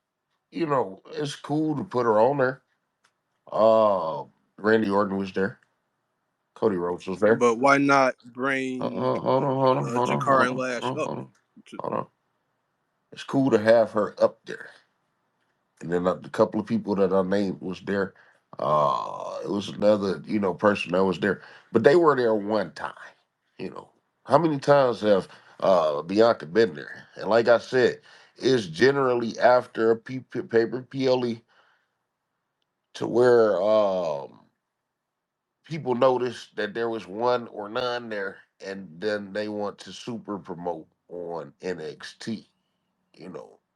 it's cool to put her on there. Uh, Randy Orton was there. Cody Rhodes was there. But why not bring Hold on, hold on, hold on, Jakar hold and on, Lash hold on, up? hold on, hold on. It's cool to have her up there. And then a couple of people that I named was there. It was another, person that was there, but they were there one time. You know, how many times have Bianca been there? And like I said, it's generally after a paper PLE to where people notice that there was one or none there, and then they want to super promote on NXT.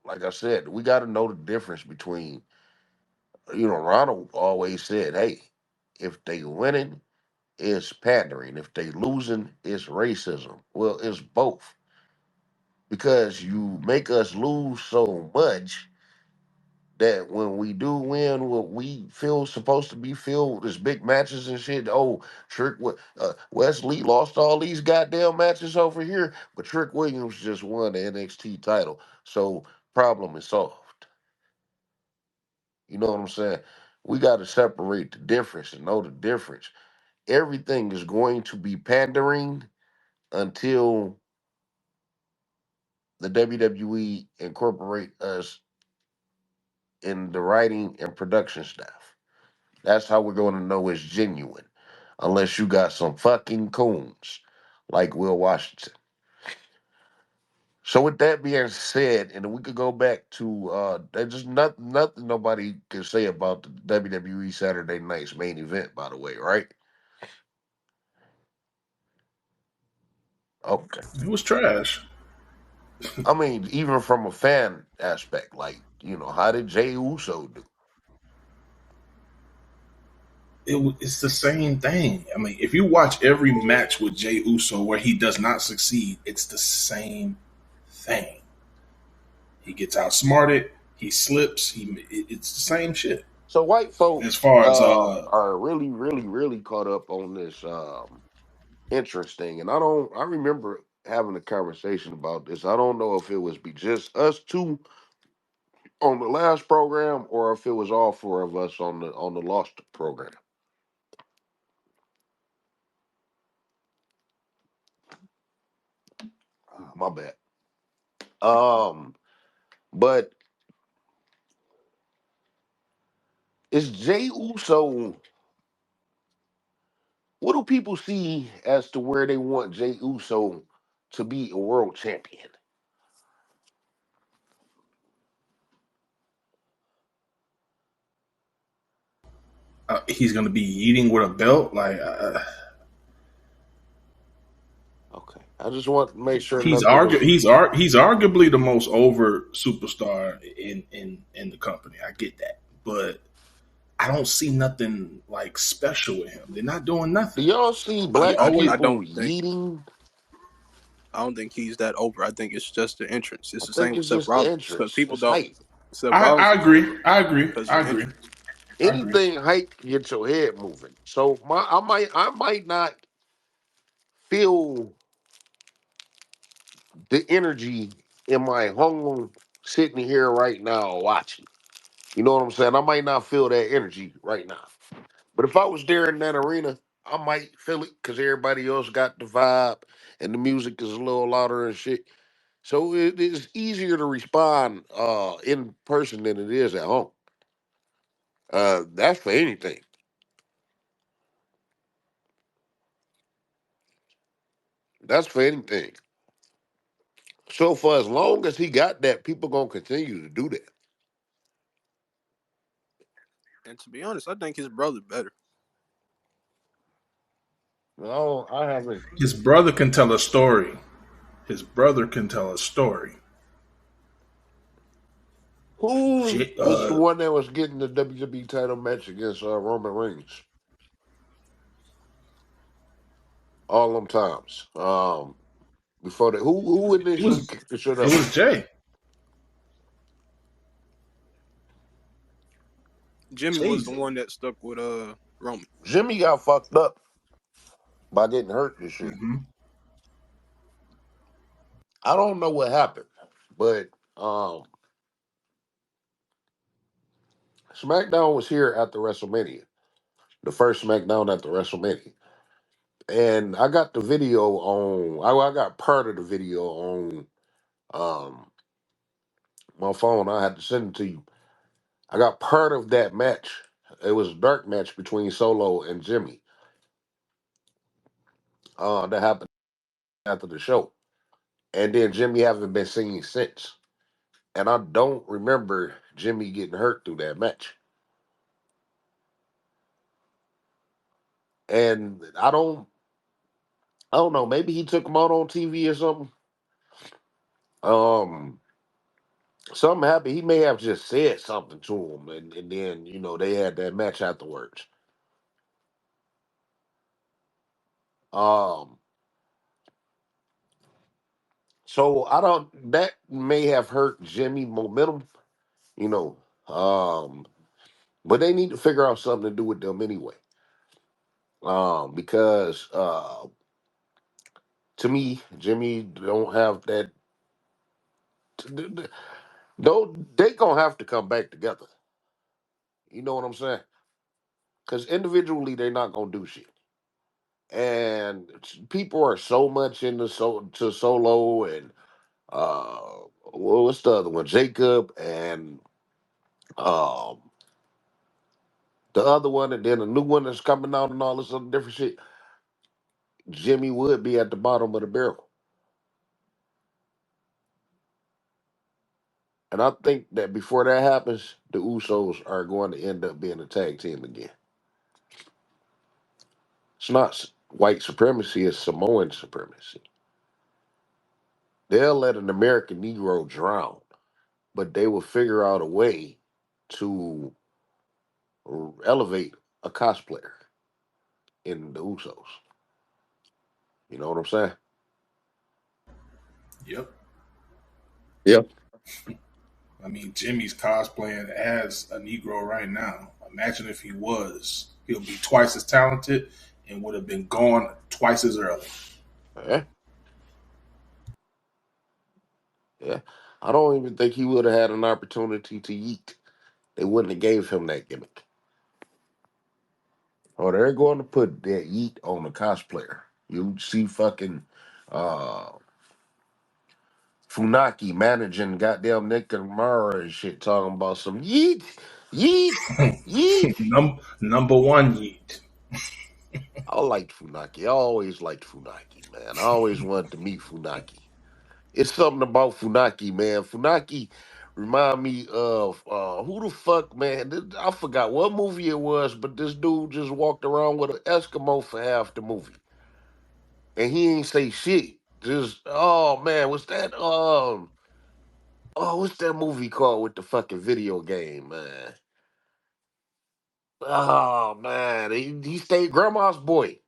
Like I said, we got to know the difference between, Ronald always said, hey, if they winning, it's pandering. If they losing, it's racism. Well, it's both, because you make us lose so much that when we do win what we feel supposed to be filled as big matches and shit. Oh, Wesley lost all these goddamn matches over here, but Trick Williams just won the NXT title. So problem is solved. You know what I'm saying? We got to separate the difference and know the difference. Everything is going to be pandering until the WWE incorporate us in the writing and production staff. That's how we're going to know it's genuine. Unless you got some fucking coons like Will Washington. So with that being said, and we could go back to there's just nothing nobody can say about the WWE Saturday night's main event, by the way, right? Okay. It was trash. I mean, even from a fan aspect, like, how did Jey Uso do? It's the same thing. I mean, if you watch every match with Jey Uso where he does not succeed, it's the same thing. He gets outsmarted. He slips. It's the same shit. So white folk As far as are really, really, really caught up on this interesting. And I remember having a conversation about this. I don't know if it was be just us two on the last program or if it was all four of us on the lost program. My bad. But is Jey Uso, what do people see as to where they want Jey Uso to be a world champion? he's going to be eating with a belt. Like Okay. I just want to make sure he's nothing was. he's arguably the most over superstar in the company. I get that, but I don't see nothing like special with him. They're not doing Do nothing. y'all see He black always I people don't think yeeting? I don't think he's that over. I think it's just the entrance. I It's the think same with it's Seth just the Rollins because entrance. people It's don't. hype. Seth I Rollins is agree. I agree. because of I the agree. entrance. I agree. Anything hype gets your head moving. So I might not feel the energy in my home sitting here right now watching. You know what I'm saying? I might not feel that energy right now. But if I was there in that arena, I might feel it because everybody else got the vibe and the music is a little louder and shit. So it is easier to respond in person than it is at home. That's for anything. That's for anything. So for as long as he got that, people gonna continue to do that. And to be honest, I think his brother better. No, I haven't. His brother can tell a story. His brother can tell a story. Who J- was the Uh, one that was getting the WWE title match against Roman Reigns all them times? Before that, who it initially was kicked the shit it up? was Jay. Jimmy was the Jay. one that stuck with Roman. Jimmy got fucked up by getting hurt this shit. Mm-hmm. I don't know what happened, but um, SmackDown was here after WrestleMania, the first SmackDown after WrestleMania, and I got the video on. I got part of the video on um my phone. I had to send it to you. I got part of that match. It was a dark match between Solo and Jimmy. That happened after the show, and then Jimmy haven't been singing since. And I don't remember Jimmy getting hurt through that match. And I don't know. Maybe he took him out on TV or something. Um, something happened. He may have just said something to him, and then they had that match afterwards. Um, so I don't. That may have hurt Jimmy momentum. You know, But they need to figure out something to do with them anyway. Because to me, Jimmy don't have that. Though they gonna have to come back together. You know what I'm saying? Because individually they're not gonna do shit. And people are so much into solo and uh, what's the other one? Jacob and um the other one, and then a new one that's coming out and all this other different shit. Jimmy would be at the bottom of the barrel. And I think that before that happens, the Usos are going to end up being a tag team again. It's not white supremacy, it's Samoan supremacy. They'll let an American Negro drown, but they will figure out a way to elevate a cosplayer in the Usos. You know what I'm saying? Yep. Yep. I mean, Jimmy's cosplaying as a Negro right now. Imagine if he was. He'll be twice as talented and would have been gone twice as early. Yeah, yeah. I don't even think he would have had an opportunity to yeet. They wouldn't have gave him that gimmick. Oh, they're going to put that yeet on the cosplayer. You see fucking uh Funaki managing goddamn Nick and Mara and shit talking about some yeet, yeet, yeet. Number one yeet. I liked Funaki. I always liked Funaki, man. I always wanted to meet Funaki. It's something about Funaki, man. Funaki remind me of who the fuck, man. I forgot what movie it was, but this dude just walked around with an Eskimo for half the movie, and he ain't say shit. Just oh man, what's that? What's that movie called with the fucking video game, man? Oh man, he stayed grandma's boy.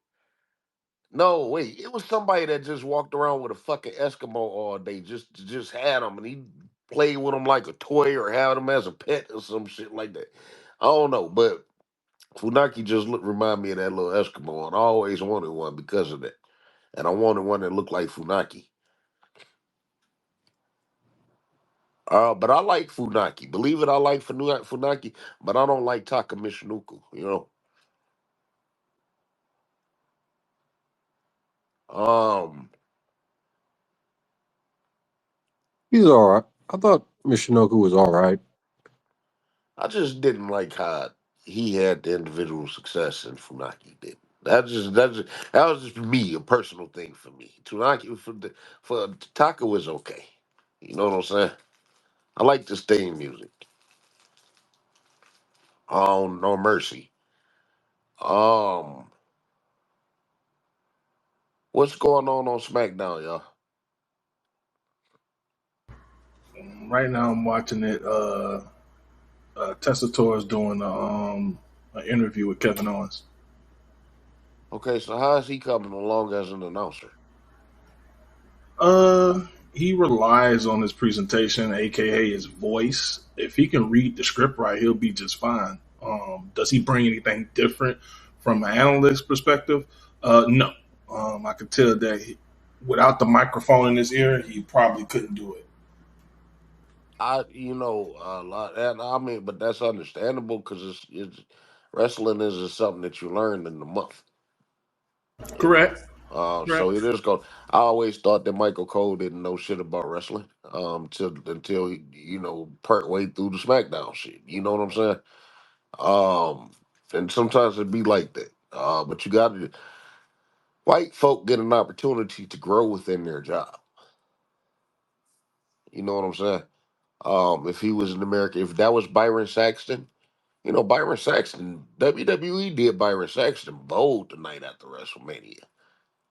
No, wait, it was somebody that just walked around with a fucking Eskimo all day, just had him, and he played with him like a toy or had him as a pet or some shit like that. I don't know, but Funaki just remind me of that little Eskimo, and I always wanted one because of that. And I wanted one that looked like Funaki. But I like Funaki. Believe it, I like Funaki, but I don't like Taka Michinoku, you know. Um, He's all right. I thought Michinoku was all right. I just didn't like how he had the individual success and Funaki did. That was just me, a personal thing for me. Funaki for Taka was okay. You know what I'm saying? I like this theme music. No mercy. Um, what's going on SmackDown, y'all? Right now, I'm watching it. Tessitore's doing an interview with Kevin Owens. Okay, so how is he coming along as an announcer? He relies on his presentation, aka his voice. If he can read the script right, he'll be just fine. Does he bring anything different from an analyst perspective? No. I could tell that without the microphone in his ear, he probably couldn't do it. I mean, but that's understandable because it's wrestling is just something that you learn in the month. You know. Correct. So Correct. it is going. I always thought that Michael Cole didn't know shit about wrestling. Until part way through the SmackDown shit. You know what I'm saying? And sometimes it be like that. But you got to white folk get an opportunity to grow within their job. You know what I'm saying? If he was in America, if that was Byron Saxton, Byron Saxton, WWE did Byron Saxton bold the night after WrestleMania,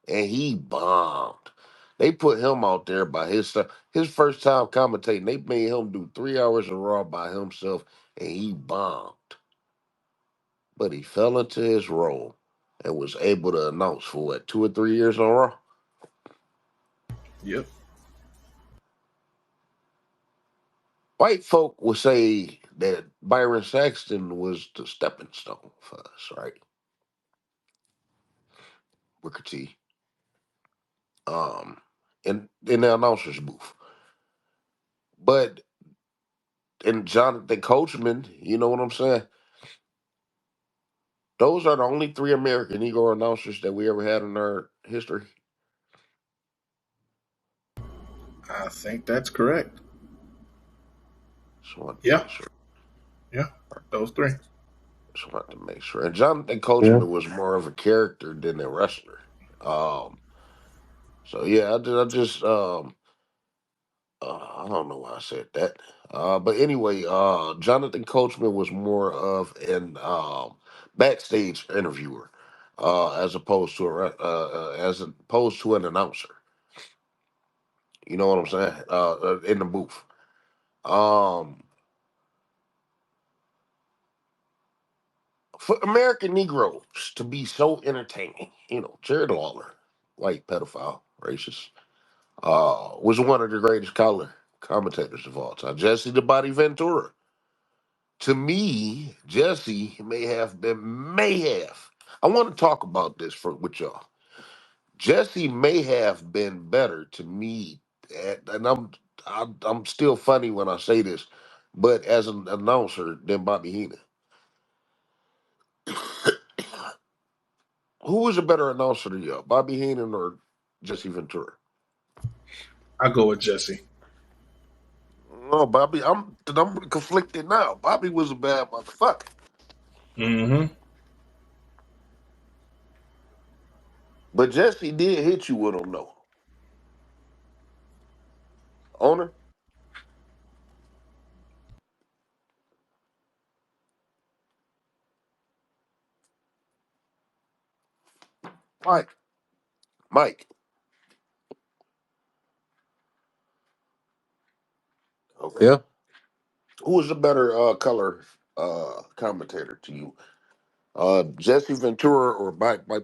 and he bombed. They put him out there by himself. His first time commentating, they made him do 3 hours of Raw by himself, and he bombed. But he fell into his role and was able to announce for what 2 or 3 years on Raw. Yep. White folk will say that Byron Saxton was the stepping stone for us, right? Booker T. Um, in the announcers booth. But and Jonathan Coachman, you know what I'm saying? Those are the only three American Negro announcers that we ever had in our history. I think that's correct. Just wanted to Yeah, make sure. yeah, those three. Just wanted to make sure. And Jonathan Yeah. Coachman was more of a character than a wrestler. So yeah, I don't know why I said that. But anyway, Jonathan Coachman was more of an backstage interviewer, as opposed to an announcer. You know what I'm saying? In the booth. Um, for American Negroes to be so entertaining, Jared Lawler, white pedophile, racist, was one of the greatest color commentators of all time. Jesse the Body Ventura. To me, Jesse may have. I want to talk about this with y'all. Jesse may have been better to me, and I'm still funny when I say this, but as an announcer than Bobby Heenan. Who was a better announcer than y'all, Bobby Heenan or Jesse Ventura? I go with Jesse. No, Bobby. I'm conflicted now. Bobby was a bad motherfucker, Mm-hmm. but Jesse did hit you with him though. Owner Mike. Mike. Okay. Yeah. Who was a better color commentator to you, Jesse Ventura or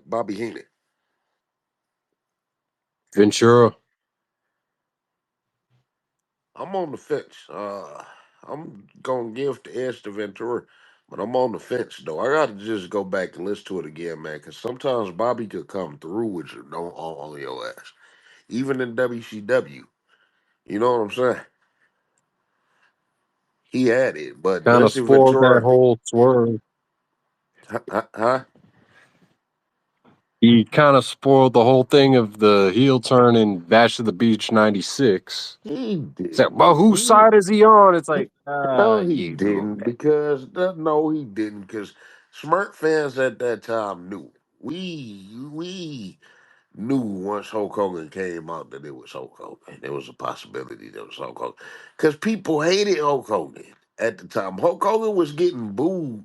Bobby Heenan? Ventura. I'm on the fence. I'm gonna give the edge to Ventura, but I'm on the fence though. I gotta just go back and listen to it again, man, because sometimes Bobby could come through with you, no, on your ass, even in WCW. You know what I'm saying? He had it, but Kind of Jesse spoiled that Ventura, whole swerve. huh? He kind of spoiled the whole thing of the heel turn in Bash of the Beach '96. He It's like, well, whose didn't. side is he on? It's He, like, no, he you blew didn't it. because no, he didn't because Smurf fans at that time knew. We knew once Hulk Hogan came out that it was Hulk Hogan. There was a possibility that it was Hulk Hogan because people hated Hulk Hogan at the time. Hulk Hogan was getting booed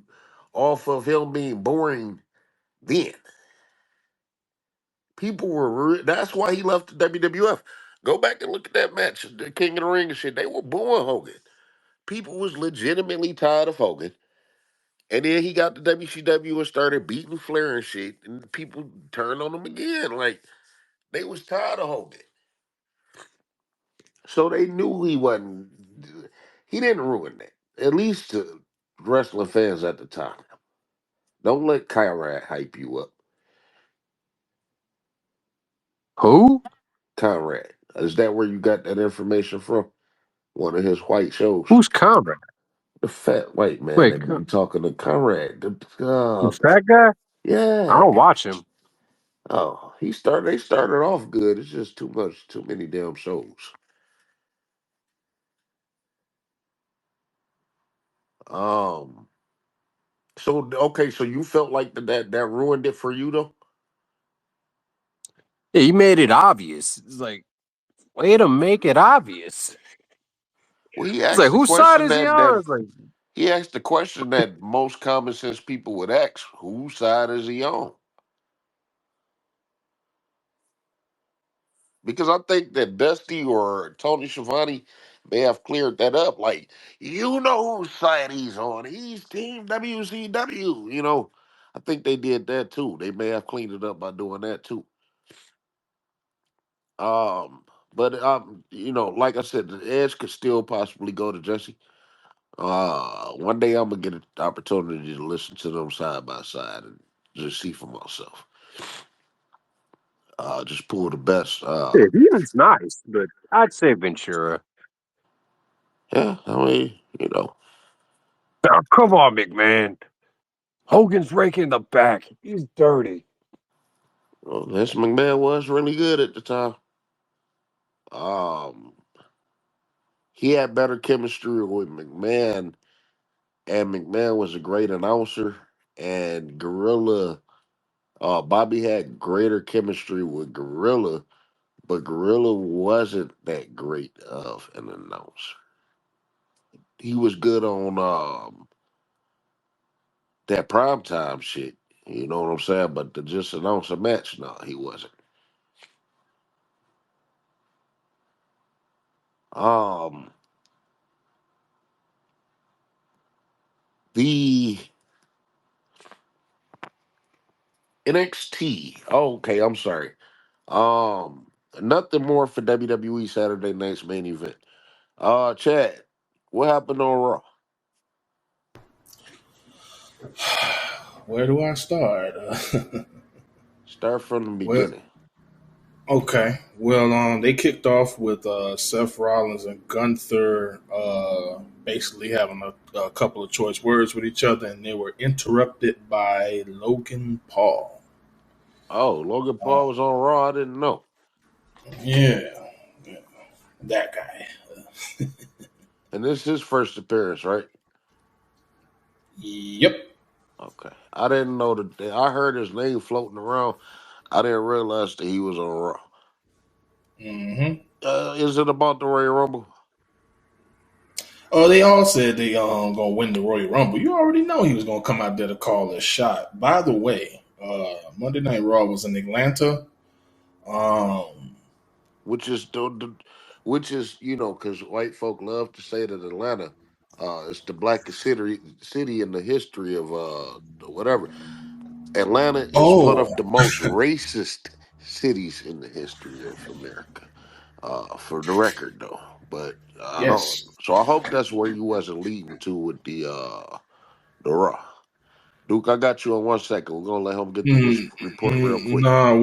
off of him being boring. Then people were. That's why he left the WWF. Go back and look at that match, the King of the Ring and shit. They were booing Hogan. People was legitimately tired of Hogan. And then he got to WCW and started beating Flair and shit, and people turned on him again. Like they was tired of Hogan, so they knew he wasn't. He didn't ruin that. At least to wrestling fans at the time. Don't let Conrad hype you up. Who? Conrad, is that where you got that information from? One of his white shows. Who's Conrad? The fat white man Wait, that be talking to Conrad. the fat guy? I Yeah. don't watch him. Oh, he started. They started off good. It's just too much, too many damn shows. Um. So okay, so you felt like that ruined it for you though? Yeah, he made it obvious. It's like, way to make it obvious. Well, he It's asked like, the whose side question is he on? It's like, he asked the question that most common sense people would ask: whose side is he on? Because I think that Dusty or Tony Schiavone may have cleared that up. Like, you know whose side he's on. He's Team WCW. I think they did that too. They may have cleaned it up by doing that too. But like I said, the edge could still possibly go to Jesse. One day I'm gonna get an opportunity to listen to them side by side and just see for myself. Just pull the best. Yeah, he was nice, but I'd say Ventura. Yeah, I mean, you know, Now, come on, McMahon. Hogan's raking the back. He's dirty. well, Vince McMahon was really good at the time. Um, he had better chemistry with McMahon, and McMahon was a great announcer. And Gorilla, Bobby had greater chemistry with Gorilla, but Gorilla wasn't that great of an announcer. He was good on that primetime shit. You know what I'm saying? But to just announce a match, no, he wasn't. Um, the NXT. Oh, okay, I'm sorry. Nothing more for WWE Saturday night's main event. Chad, what happened on Raw? Where do I start? Start from the Well, beginning. okay. Well, they kicked off with Seth Rollins and Gunther basically having a couple of choice words with each other, and they were interrupted by Logan Paul. Oh, Logan Uh, Paul was on Raw. I didn't know. yeah, yeah, that guy. And this is his first appearance, right? Yep. Okay. I didn't know that. I heard his name floating around. I didn't realize that he was on Raw. Mm-hmm. Is it about the Royal Rumble? Oh, they all said they gonna win the Royal Rumble. You already know he was gonna come out there to call a shot. By the way, Monday Night Raw was in Atlanta. Um, Which is which is because white folk love to say that Atlanta, it's the blackest city in the history of whatever. Atlanta is one oh, of the most racist cities in the history of America. For the record, though, but I don't. yes. So I hope that's where you wasn't leading to with the Raw. Duke, I got you on 1 second. We're gonna let him get the report real quick. No,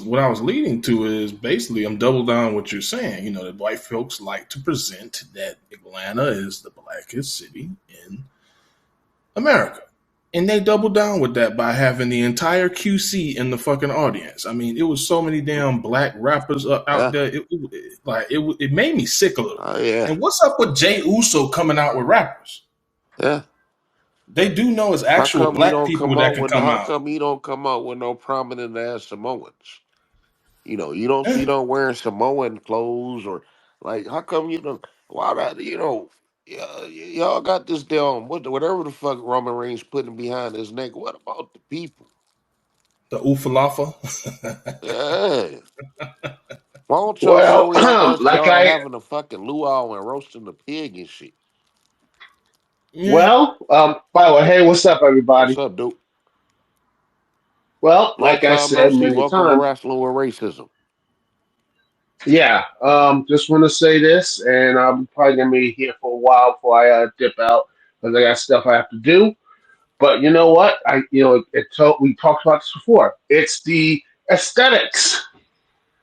what I was leading to is basically I'm double down what you're saying. You know, that white folks like to present that Atlanta is the blackest city in America. And they double down with that by having the entire QC in the fucking audience. I mean, it was so many damn black rappers out Yeah, there. It made me sick a little. oh yeah, And what's up with Jay Uso coming out with rappers? yeah. They do know it's How actual come he black don't people come that out can with come How out. come he don't come out with no prominent ass Samoans? You don't see Eh, them wearing Samoan clothes or like. How come you don't? Why that? Yeah, y'all got this damn whatever the fuck Roman Reigns putting behind his neck. What about the people? the Ufalafa. Yeah. Why don't y'all show Well, where y'all got like y'all I having a fucking luau and roasting the pig and shit? Yeah. by the way, hey, what's up, What's everybody? up, dude? Well, Long like I time no said see. many Welcome to times, Wrestling with Racism. yeah. Just want to say this, and I'm probably gonna be here for a while before I dip out because I got stuff I have to do. But you know what? We talked about this before. It's the aesthetics.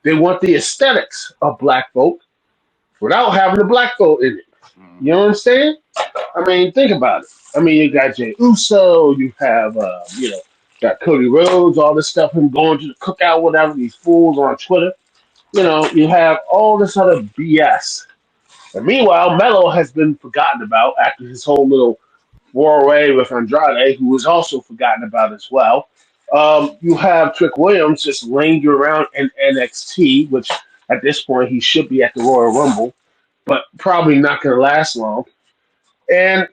They want the aesthetics of black folk without having the black folk in it. You Mm-hmm. know what I'm saying? I mean, think about it. I mean, you got Jay Uso, you have, got Cody Rhodes, all this stuff, him going to the cookout, whatever, these fools on Twitter. You have all this other BS. And meanwhile, Melo has been forgotten about after his whole little war away with Andrade, who was also forgotten about as well. You have Trick Williams just linger around in NXT, which at this point he should be at the Royal Rumble, but probably not going to last long. And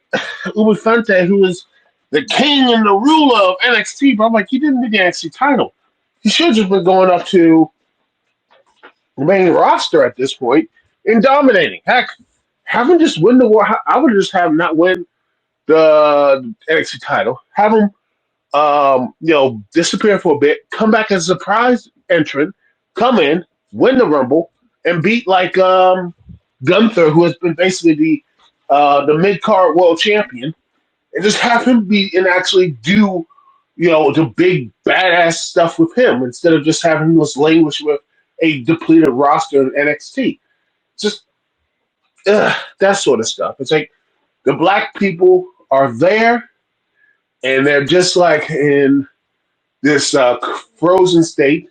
Uber Fente, who is the king and the ruler of NXT, but I'm like, he didn't win the NXT title. He should have just been going up to the main roster at this point and dominating. Heck, have him just win the war. I would just have him not win the NXT title. Have him, disappear for a bit, come back as a surprise entrant, come in, win the Rumble, and beat like Gunther, who has been basically the the mid card world champion, and just have him be and actually do, the big badass stuff with him instead of just having him just languish with a depleted roster in NXT. Just that sort of stuff. It's like the black people are there, and they're just like in this frozen state.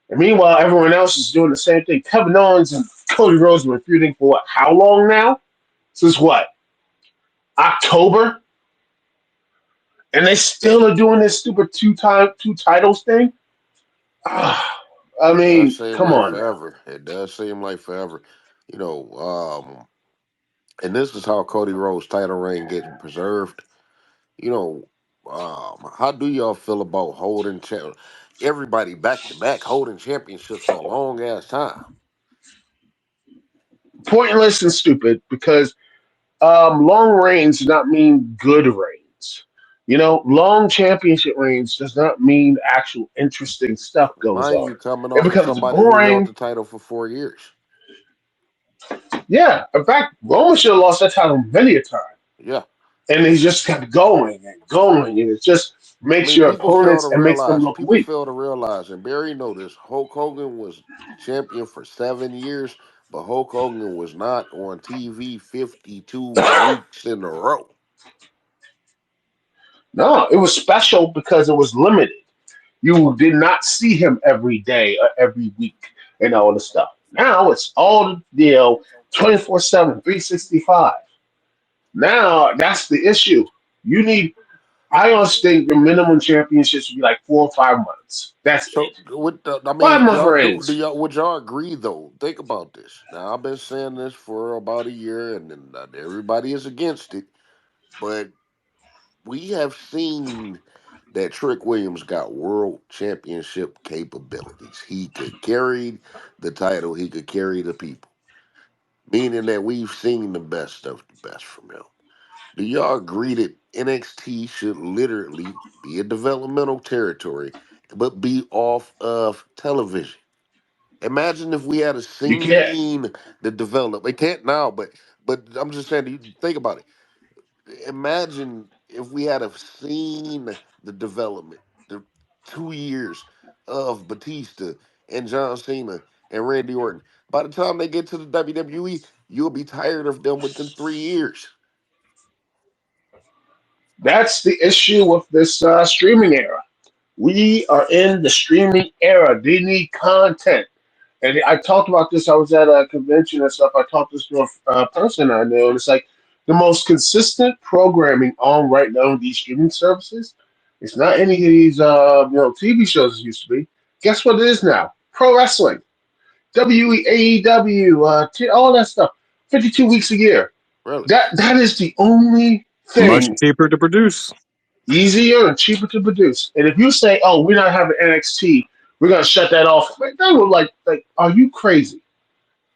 And meanwhile, everyone else is doing the same thing. Kevin Owens and Cody Rhodes have been feuding for what? How long now? Since what? October? And they still are doing this stupid two titles thing. I It does mean, seem come like on now. forever. It does seem like forever. You know, and this is how Cody Rhodes' title reign getting preserved. You know, how do y'all feel about everybody back to back holding championships for a long ass time? Pointless and stupid because long reigns does not mean good reigns. Long championship reigns does not mean actual interesting stuff goes Mind on. you, coming It off of becomes somebody who held boring. the title for 4 years. Yeah, in fact, Roman should have lost that title many a time. Yeah. And he just kept going and going, and it just I makes mean, your opponents and makes them look weak. People fail to realize, and Barry know this. Hulk Hogan was champion for 7 years, but Hulk Hogan was not on TV 52 weeks in a row. No, it was special because it was limited. You did not see him every day or every week and all this stuff. Now it's all 24/7, 365. Now that's the issue. You need. I always think the minimum championship should be like 4 or 5 months. That's So, it. I Five mean, month reigns. would y'all agree though? Think about this. Now, I've been saying this for about a year, and then everybody is against it, but we have seen that Trick Williams got world championship capabilities. He could carry the title. He could carry the people, meaning that we've seen the best of the best from him. Do y'all agree that NXT should literally be a developmental territory, but be off of television? Imagine if we had a You can't. seen the develop. It can't now, but I'm just saying. You think about it. Imagine if we had have seen the development, the 2 years of Batista and John Cena and Randy Orton. By the time they get to the WWE, you'll be tired of them within 3 years. That's the issue with this streaming era. We are in the streaming era. They need content. And I talked about this. I was at a convention and stuff. I talked this to a person I know, and it's like the most consistent programming on right now in these streaming services. It's not any of these TV shows it used to be. Guess what it is now? Pro wrestling, WEAEW, all that stuff. 52 weeks a year. Really. That is the only Much thing cheaper to produce. easier and cheaper to produce. And if you say, "Oh, we're not having NXT, we're gonna shut that off," like, they were like, "Are you crazy?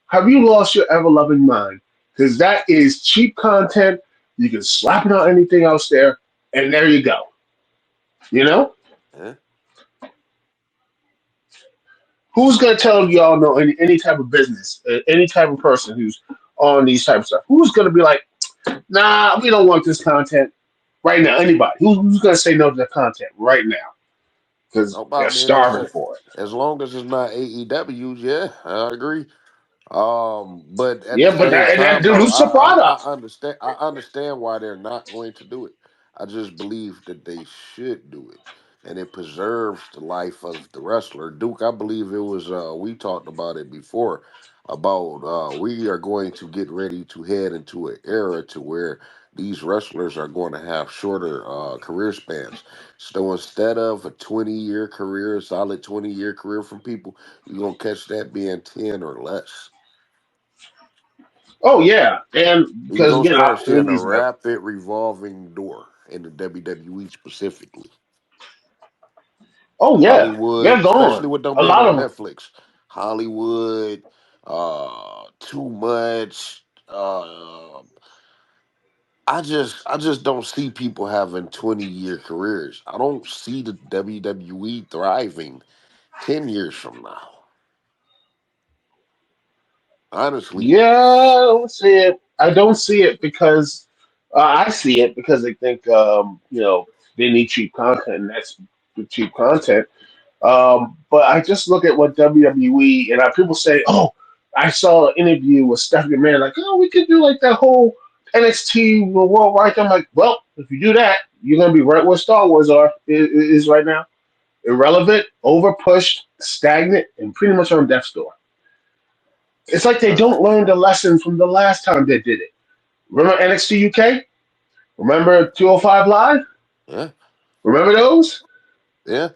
Have you lost your ever loving mind?" Because that is cheap content. You can slap it on anything else there, and there you go. You know, Huh? who's gonna tell y'all no any type of business, any type of person who's on these type of stuff? Who's gonna be like, "Nah, we don't want this content right now"? Anybody who's gonna say no to the content right now because they're Nobody in starving this, for it? as long as it's not AEW, yeah, I agree. But at the Yeah, but same that time, though, dilutes the product. I understand. I understand why they're not going to do it. I just believe that they should do it, and it preserves the life of the wrestler. Duke, I believe it was. We talked about it before. About we are going to get ready to head into an era to where these wrestlers are going to have shorter career spans. So instead of a 20-year career, a solid 20-year career from people, you're gonna catch that being 10 or less. Oh yeah, and You're because gonna again, start seeing a opportunities. rapid revolving door in the WWE specifically. Oh yeah, Hollywood, they're especially gone. with them A being lot of on them. Netflix. Hollywood, too much. I just don't see people having 20-year careers. I don't see the WWE thriving 10 years from now. Honestly, Yeah, let's see it. I don't see it because I see it because they think they need cheap content, and that's the cheap content. But I just look at what WWE and people say, "Oh, I saw an interview with Stephanie McMahon, like, oh, we could do like that whole NXT worldwide." I'm like, well, if you do that, you're gonna be right where Star Wars is right now, irrelevant, overpushed, stagnant, and pretty much on death's door. It's like they Uh, don't learn the lesson from the last time they did it. Remember NXT UK? Remember 205 Live? yeah, Remember those? yeah.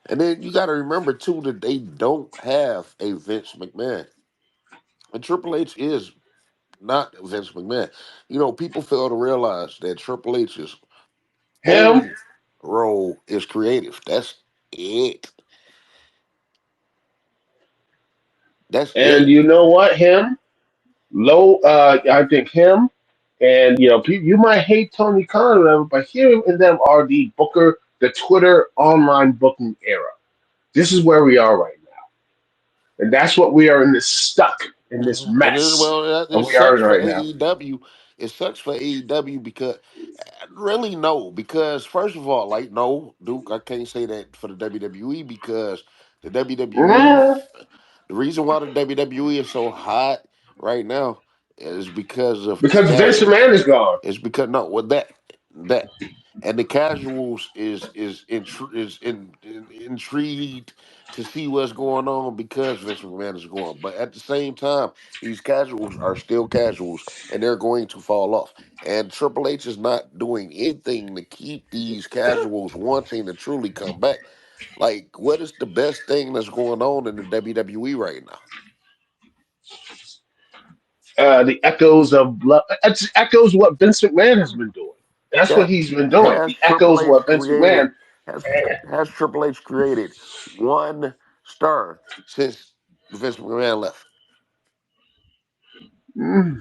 And then you got to remember too that they don't have a Vince McMahon, and Triple H is not Vince McMahon. You know, people fail to realize that Triple H's Him, only role is creative. That's it. That's and it. you know what? Him, low. I think him, and you might hate Tony Khan or whatever, but him and them are the Booker, the Twitter online booking era. This is where we are right now, and that's what we are in this stuck in this And it, mess well, that it we are sucks in for right now. AEW. It sucks for AEW because really no, because first of all, like no, Duke, I can't say that for the WWE because the WWE, Mm, the reason why the WWE is so hot right now is because of the because Vince McMahon is casuals. gone. It's because no, well that and the casuals is intrigued to see what's going on because Vince McMahon is gone. But at the same time, these casuals are still casuals and they're going to fall off. And Triple H is not doing anything to keep these casuals wanting to truly come back. Like, what is the best thing that's going on in the WWE right now? The echoes of it's echoes what Vince McMahon has been doing. That's what Yeah. he's been doing. Has He Triple echoes H what Vince McMahon. created has has Triple H created one star since Vince McMahon left? Mm,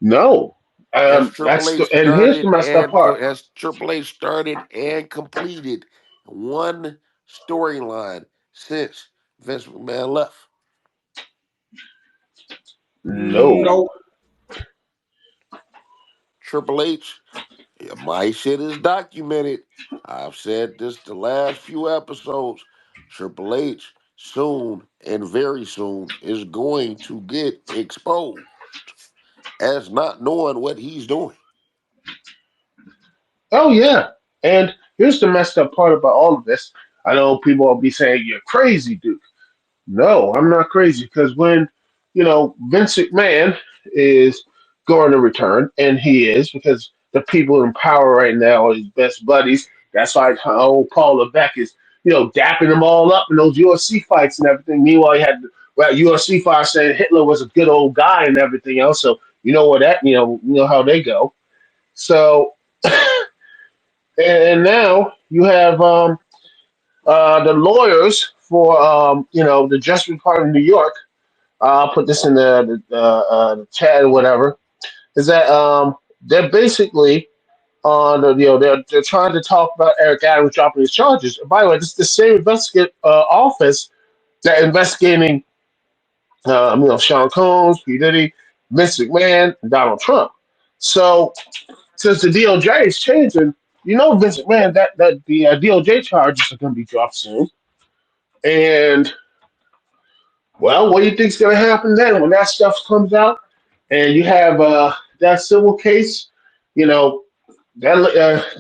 no, Has Triple H and here's the started messed up and part. has Triple H started and completed one storyline since Vince McMahon left? No, No. Triple H, yeah, my shit is documented. I've said this the last few episodes. Triple H soon and very soon is going to get exposed as not knowing what he's doing. oh yeah, and here's the messed up part about all of this. I know people will be saying you're crazy, dude. No, I'm not crazy because when Vince McMahon is going to return, and he is because the people in power right now are his best buddies. That's why old Paul Levesque is dapping them all up in those UFC fights and everything. Meanwhile, he had UFC fights saying Hitler was a good old guy and everything else. So you know what that you know how they go. So and now you have the lawyers for the Justice Department of New York. I'll put this in the chat or whatever. Is that they're basically on they're trying to talk about Eric Adams dropping his charges. And by the way, this is the same investigate office that investigating Sean Combs, P Diddy, Vince McMahon, and Donald Trump. So since the DOJ is changing, Vince McMahon that the DOJ charges are going to be dropped soon. And well, what do you think's going to happen then when that stuff comes out? And you have that civil case, you know, that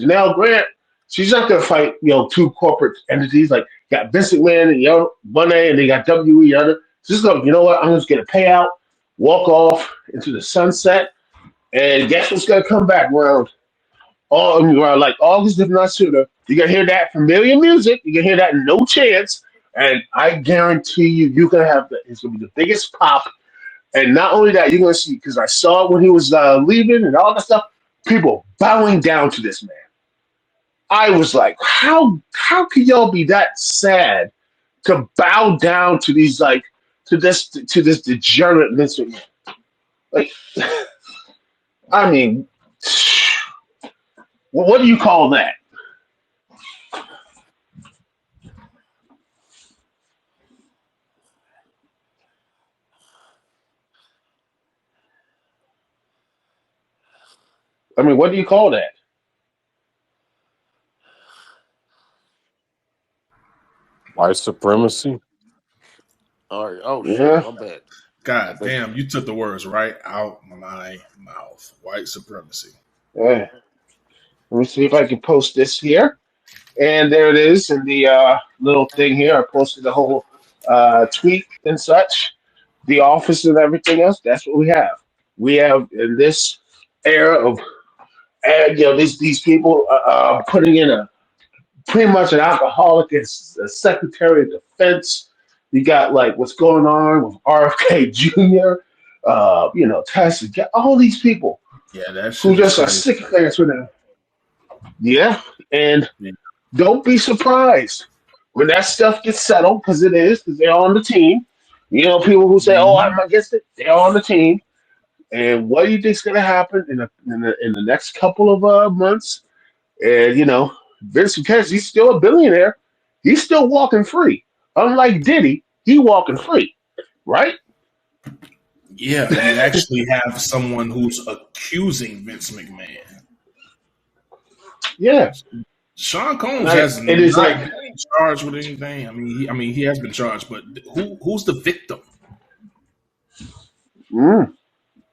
Janelle Grant, she's not going to fight, two corporate entities like got Vince McMahon and one A, and they got WWE other. She's going, you know what? I'm just going to pay out, walk off into the sunset, and guess what's going to come back around? Around like August, if not sooner. You can hear that familiar music. You can hear that No Chance, and I guarantee you're going to have it's going to be the biggest pop. And not only that, you're going to see, because I saw it when he was leaving and all that stuff, people bowing down to this man. I was like, how can y'all be that sad to bow down to these to this degenerate Vince McMahon? Like, I mean, what do you call that? I mean, what do you call that? White supremacy. All right. Oh shit, Yeah. my bad. I God bet. damn, you took the words right out my mouth. White supremacy. Let me see if I can post this here. And there it is in the little thing here. I posted the whole tweet and such, the office and everything else. That's what we have. We have in this era of these people putting in a pretty much an alcoholic as a Secretary of Defense. You got like what's going on with RFK Jr. Tesla, all these people Yeah, that who shit is just are crazy. sick of things with them. Yeah, and Yeah. don't be surprised when that stuff gets settled because it is because they're on the team. You know, people who say, "Oh, I'm Mhm. against it," they're on the team. And what do you think's going to happen in the next couple of months? And Vince McMahon, he's still a billionaire. He's still walking free. Unlike Diddy, he walking free, right? Yeah, you actually have someone who's accusing Vince McMahon. Yeah, Sean Combs like has it is not like, been charged with anything. I mean, he has been charged, but who's the victim? mm,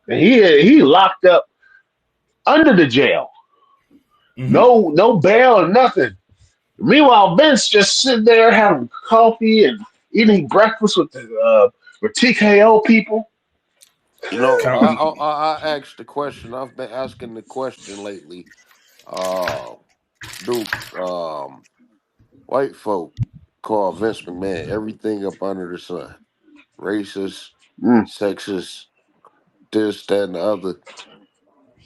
and he locked up under the jail. Hmm. No bail or nothing. Meanwhile, Vince just sitting there having coffee and eating breakfast with TKO people. You know, Counting. I asked the question. I've been asking the question lately. Uh, do white folk call Vince McMahon everything up under the sun? Racist, Mm, sexist, this, that, and the other.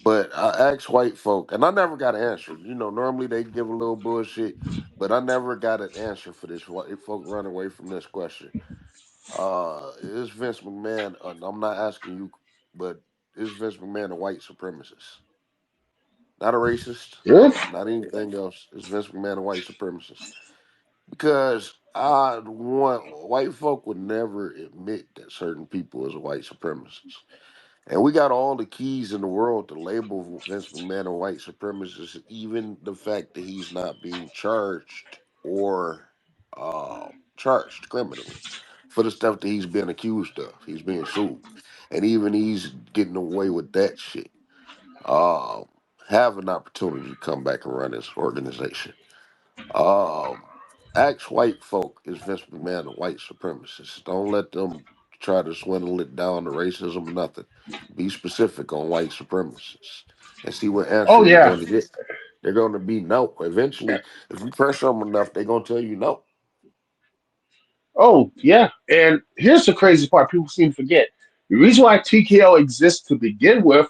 But I asked white folk, and I never got an answer. You know, normally they give a little bullshit, but I never got an answer for this. White folk run away from this question. Is Vince McMahon? I'm not asking you, but is Vince McMahon a white supremacist? Not a racist, yeah. not anything else. Is Vince McMahon a white supremacist? Because I want white folk would never admit that certain people is a white supremacist. And we got all the keys in the world to label Vince McMahon a white supremacist, even the fact that he's not being charged or charged criminally for the stuff that he's been accused of. He's being sued. And even he's getting away with that shit. Uh, have an opportunity to come back and run his organization. Um, Ask white folk, is Vince McMahon a white supremacist? Don't let them try to swindle it down to racism or nothing. Be specific on white supremacists and see what answer Oh you're yeah. going to get. They're going to be no. Eventually, if you press them enough, they're going to tell you no. Oh yeah. And here's the crazy part: people seem to forget. The reason why TKO exists to begin with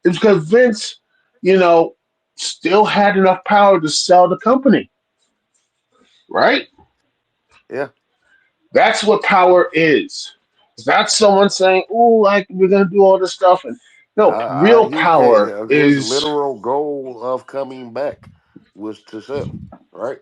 is because Vince, you know, still had enough power to sell the company, right? Yeah. That's what power is. It's not someone saying, "Oh, like we're gonna do all this stuff," and no, real He can't. power His is literal goal of coming back was to sell, right?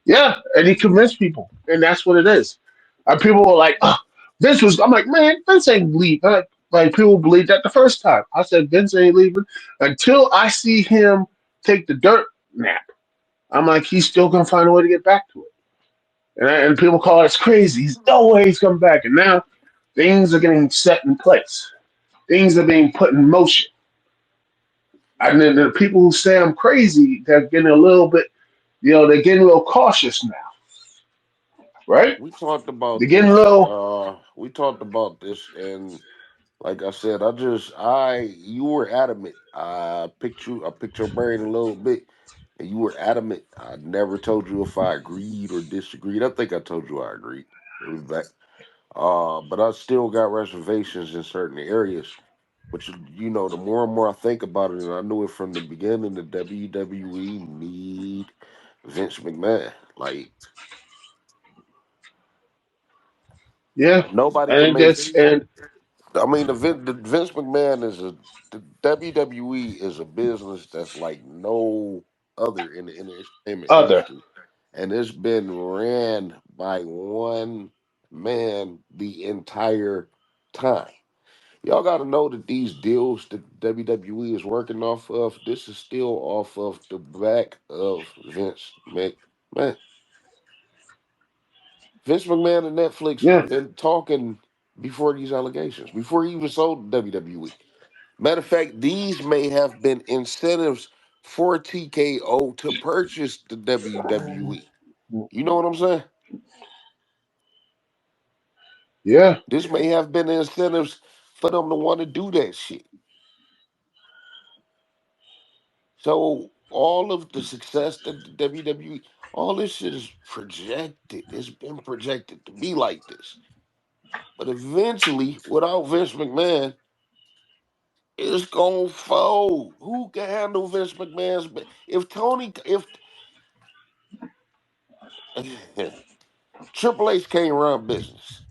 yeah, and he convinced people, and that's what it is. And people were like, oh, "Vince was." I'm like, "Man, Vince ain't leaving." Like people believed that the first time. I said Vince ain't leaving until I see him take the dirt nap. I'm like, he's still gonna find a way to get back to it. And people call us crazy. He's no way he's coming back. And now things are getting set in place. Things are being put in motion. And then the people who say I'm crazy, they're getting a little bit, they're getting a little cautious now, right? We talked about They're getting a this. little, We talked about this, and like I said, you were adamant. I picked your brain a little bit, and you were adamant. I never told you if I agreed or disagreed. I think I told you I agreed. It was back. But I still got reservations in certain areas. But the more and more I think about it, and I knew it from the beginning, the WWE need Vince McMahon. Like yeah. nobody And can it make. gets, and I mean, the Vince McMahon the WWE is a business that's like no other in the entertainment other. industry, and it's been ran by one man the entire time. Y'all got to know that these deals that WWE is working off of, this is still off of the back of Vince McMahon. Vince McMahon and Netflix Yeah. been talking before these allegations, before he even sold WWE. Matter of fact, these may have been incentives for TKO to purchase the WWE. You know what I'm saying? Yeah. This may have been incentives for them to want to do that shit. So all of the success that the WWE, all this shit is projected. It's been projected to be like this. But eventually, without Vince McMahon, it's gonna fold. Who can handle Vince McMahon's? If Tony, if Triple H can't run business,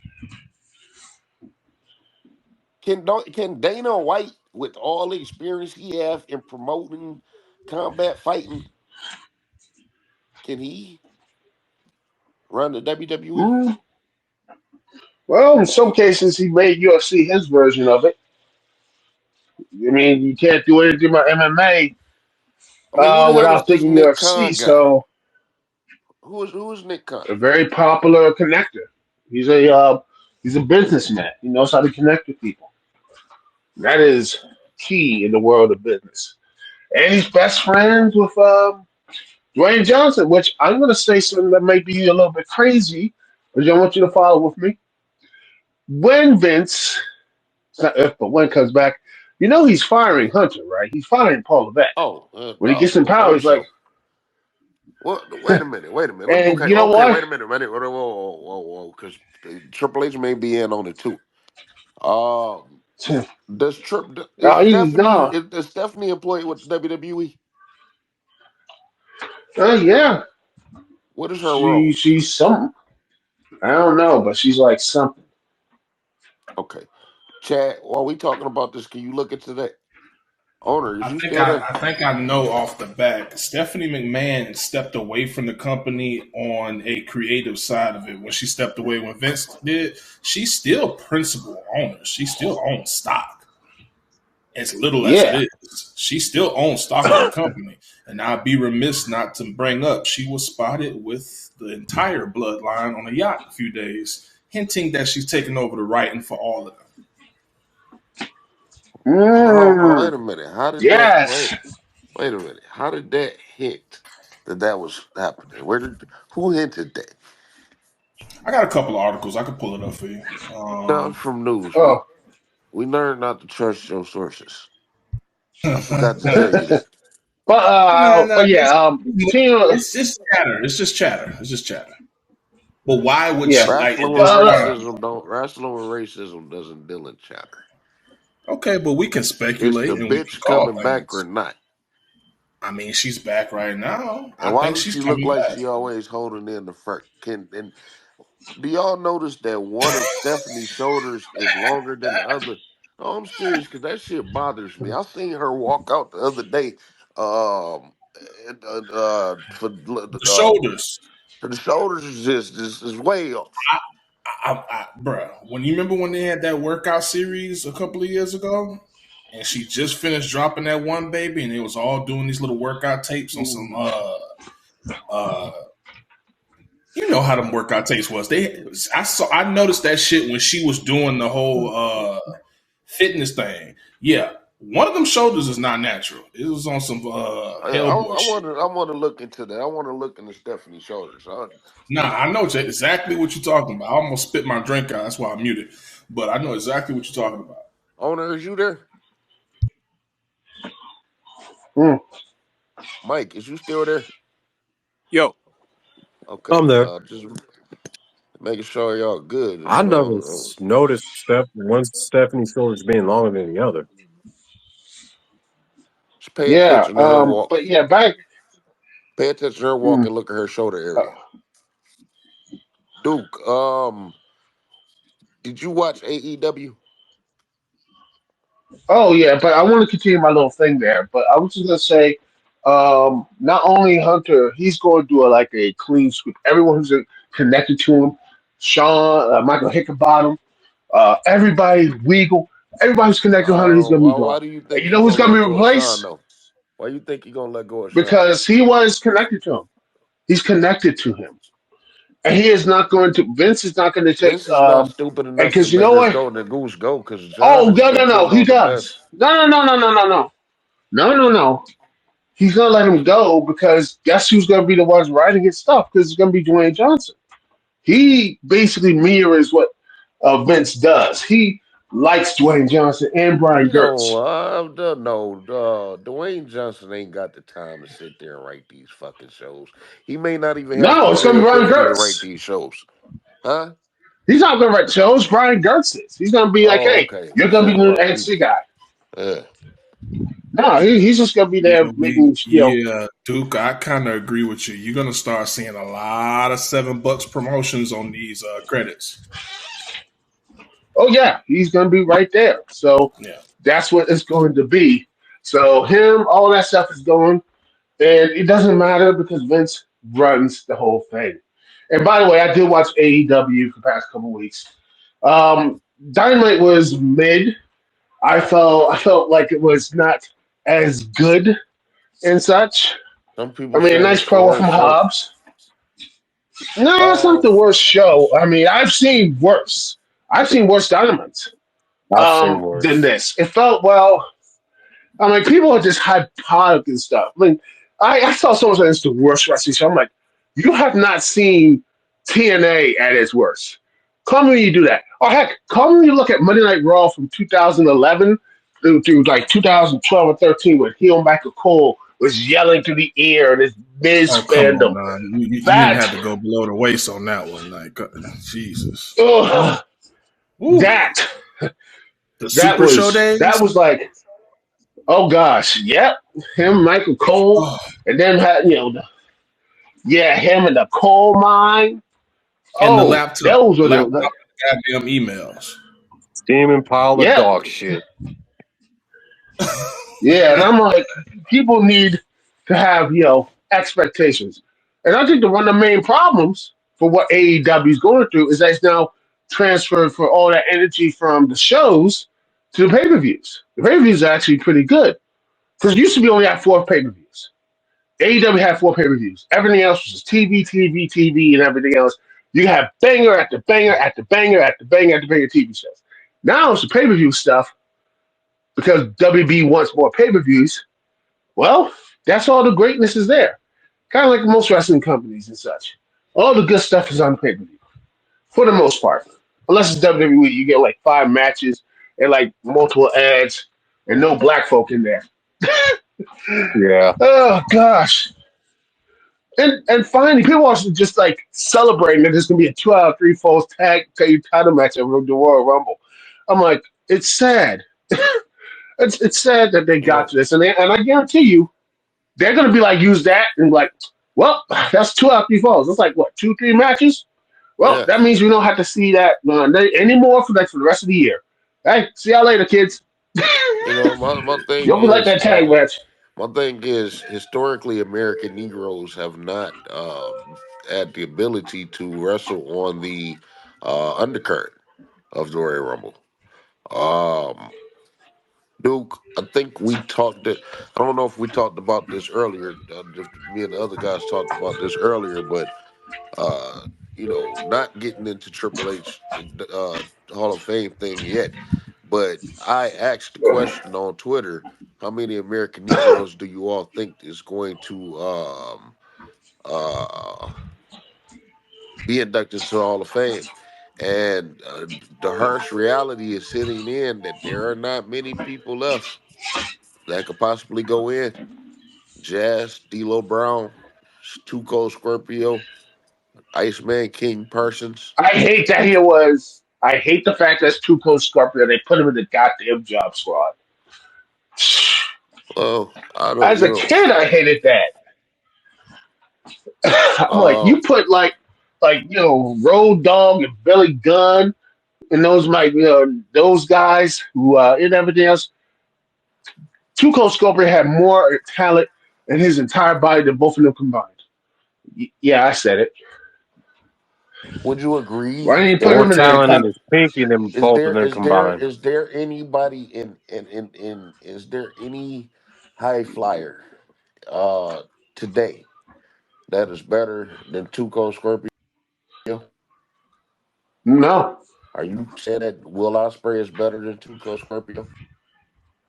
can Dana White, with all the experience he have in promoting combat fighting, can he run the WWE? Mm. Well, in some cases, he made UFC his version of it. I mean, you can't do anything about MMA I mean, who the hell is without this thinking Nick UFC. Khan guy? So, Who is Nick Khan? a very popular connector. He's a businessman. He knows how to connect with people. That is key in the world of business. And he's best friends with Dwayne Johnson, which I'm going to say something that may be a little bit crazy, but I want you to follow with me. When Vince, it's not if, but when it comes back, he's firing Hunter, right? He's firing Paul Levesque. Oh, When he gets in power, for he's like, sure. Well, wait a minute, wait a minute. and Okay, you know okay, what? wait a minute, whoa, whoa, whoa, whoa, because Triple H may be in on it too. Um, does Trip is Stephanie No, is Stephanie employed with the WWE? yeah, What is her role? she's something. I don't know, but she's like something. Okay, Chad. While we talking about this, can you look into that? Owner, is I you think still I, there? I think I know off the back. Stephanie McMahon stepped away from the company on a creative side of it. When she stepped away, when Vince did, she's still principal owner. She still owns stock, as little as it Yeah. is. She still owns stock in the company. And I'd be remiss not to bring up she was spotted with the entire bloodline on a yacht a few days, hinting that she's taking over the writing for all of them. Wait Mm, a minute. How did that? yes. Wait a minute. How did that hint that was happening? Who hinted that? I got a couple of articles. I could pull it up for you. Not from news. Oh. We learned not to trust your sources. I forgot to tell you that. No, But yeah, continue. it's just chatter. It's just chatter. It's just chatter. But why would Yeah. she like Wrestling at with this point? racism doesn't deal in chatter. Okay, but we can Is speculate the and we can bitch call coming back or things. not? I mean, she's back right now. And I why think does she's she look coming like back. she always holding in the fur? And do y'all notice that one of Stephanie's shoulders is longer than the other? No, I'm serious because that shit bothers me. I seen her walk out the other day, for The shoulders. the shoulders is just is way off. Bruh, when you remember when they had that workout series a couple of years ago, and she just finished dropping that one baby, and it was all doing these little workout tapes on some uh you know how them workout tapes was. I noticed that shit when she was doing the whole fitness thing. Yeah. One of them shoulders is not natural. It was on some Hellboy shit. I want to look into that. I want to look into Stephanie's shoulders. Nah, I know exactly what you're talking about. I almost spit my drink out. That's why I muted. But I know exactly what you're talking about. Owner, is you there? Mm, Mike, is you still there? Yo, Okay. I'm there. Just making sure y'all good. I never noticed one Stephanie's shoulders being longer than the other. Just pay yeah. attention to her walk. But yeah, back. Pay attention to her walk Mm, and look at her shoulder uh, area. Duke, did you watch AEW? oh yeah, but I want to continue my little thing there. But I was just gonna say, not only Hunter, he's going to do like a clean sweep. Everyone who's connected to him, Sean, Michael Hickenbottom, everybody, Weagle. Everybody who's connected to Hunter, he's gonna be Why gone. do you And think you he know who's gonna gonna be let go of Sean replaced? though? Why you think he gonna let go of Sean? Because he was connected to him. He's connected to him, and he is not going to. Vince is not going to take. Vince is not stupid And enough to because you let know her what? go and the goose go because John Oh has no been no no, putting he on the best. does. No. He's gonna let him go because guess who's gonna be the ones writing his stuff? Because it's gonna be Dwayne Johnson. He basically mirrors what Vince does. He likes Dwayne Johnson and Brian No, Gertz. no, Dwayne Johnson ain't got the time to sit there and write these fucking shows. He may not even have No, the it's gonna be Brian creativity to write Gertz. these shows, huh? He's not gonna write shows. Brian Gertz is. He's gonna be like, Oh, hey, okay. you're You gonna be said the new Brian. NXT guy. Yeah. No, he's just gonna be You there gonna be making yeah, Duke. I kind of agree with you. You're gonna start seeing a lot of $7 promotions on these credits. oh yeah, he's gonna be right there. So Yeah. that's what it's going to be. So him, all that stuff is going, and it doesn't matter because Vince runs the whole thing. And by the way, I did watch AEW for the past couple weeks. Dynamite was mid. I felt like it was not as good and such. Some I people mean, a said nice it's the promo worst from show. Hobbs. No, it's not Uh, the worst show. I mean, I've seen worse. I've seen worse Dynamites I've seen than worse. this. It felt well. I mean, people are just hypothetical and stuff. I mean, I saw someone say it's the worst wrestling show. I'm like, you have not seen TNA at its worst. Call me when you do that. Or heck, call me when you look at Monday Night Raw from 2011 through like 2012 or 13 when heel Michael Cole was yelling through the ear and his Miz Oh come on, fandom. now. You didn't That, have to go below the waist on that one. Like Jesus. ugh, Ooh, that, the that Super Show was, days. that was like, oh gosh, yep, him, Michael Cole, Oh, and then had, yeah, him in the coal mine. and the Oh, those were laptop, the goddamn emails. Steaming pile of yep, dog shit. yeah. And I'm like, people need to have expectations, and I think one of the main problems for what AEW is going through is that it's now transferred for all that energy from the shows to the pay-per-views. The pay-per-views are actually pretty good because it used to be only had 4 pay-per-views. AEW had 4 pay-per-views. Everything else was just TV, and everything else. You have banger after banger after banger after banger after banger TV shows. Now it's the pay-per-view stuff because WB wants more pay-per-views. Well, that's all the greatness is there. Kind of like most wrestling companies and such. All the good stuff is on pay-per-view for the most part. Unless it's WWE, you get like 5 matches and like multiple ads and no black folk in there. Yeah. Oh gosh. And finally, people are just like celebrating that there's gonna be a 2 out of 3 falls tag title match at the Royal Rumble. I'm like, it's sad. It's sad that they you got know, to this, and I guarantee you, they're gonna be like, use that and like, well, that's 2 out of 3 falls. It's like what 2 3 matches. Well, yeah. that means we don't have to see that anymore for the rest of the year. Hey, see y'all later, kids. My thing You'll be like is, that tag match. historically, American Negroes have not had the ability to wrestle on the undercurrent of the Royal Rumble. Um, Duke, I think we talked. I don't know if we talked about this earlier. If me and the other guys talked about this earlier, but uh, not getting into Triple H Hall of Fame thing yet. But I asked the question on Twitter: how many American Negroes do you all think is going to uh, be inducted to the Hall of Fame? And the harsh reality is sitting in that there are not many people left that could possibly go in. Jazz, D'Lo Brown, Tuco Scorpio, Iceman King Parsons. I hate that he was. I hate the fact that's too close Scorpio. They put him in the goddamn job squad. Well, I don't, As a kid, I hated that. I'm like, uh, you put like Road Dog and Billy Gunn and those those guys who and everything else. Tuco Scorpio had more talent in his entire body than both of them combined. Yeah, I said it. Would you agree Why didn't you put More him in that there? talent in his pinky than is both of there them is there combined. is there anybody in is there any high flyer uh today that is better than Tuco Scorpio? No. Are you saying that Will Ospreay is better than Tuco Scorpio?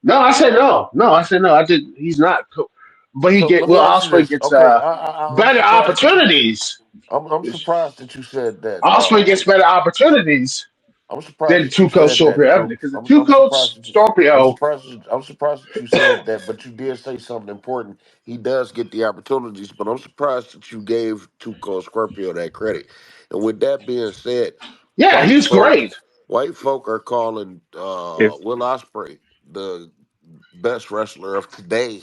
No, I said no. No, I said no. I did. He's not. But he So get let me well. ask you Osprey this. gets Okay, I'm better surprised that you opportunities. I'm surprised that you said that. Osprey gets better opportunities I'm surprised than that you Tuco said that. Scorpio because the I'm Tuco surprised that you. Scorpio. I'm surprised that you said that, but you did say something important. He does get the opportunities, but I'm surprised that you gave Tuco Scorpio that credit. And with that being said, Yeah, white he's folk, great. white folk are calling If Will Ospreay the best wrestler of today.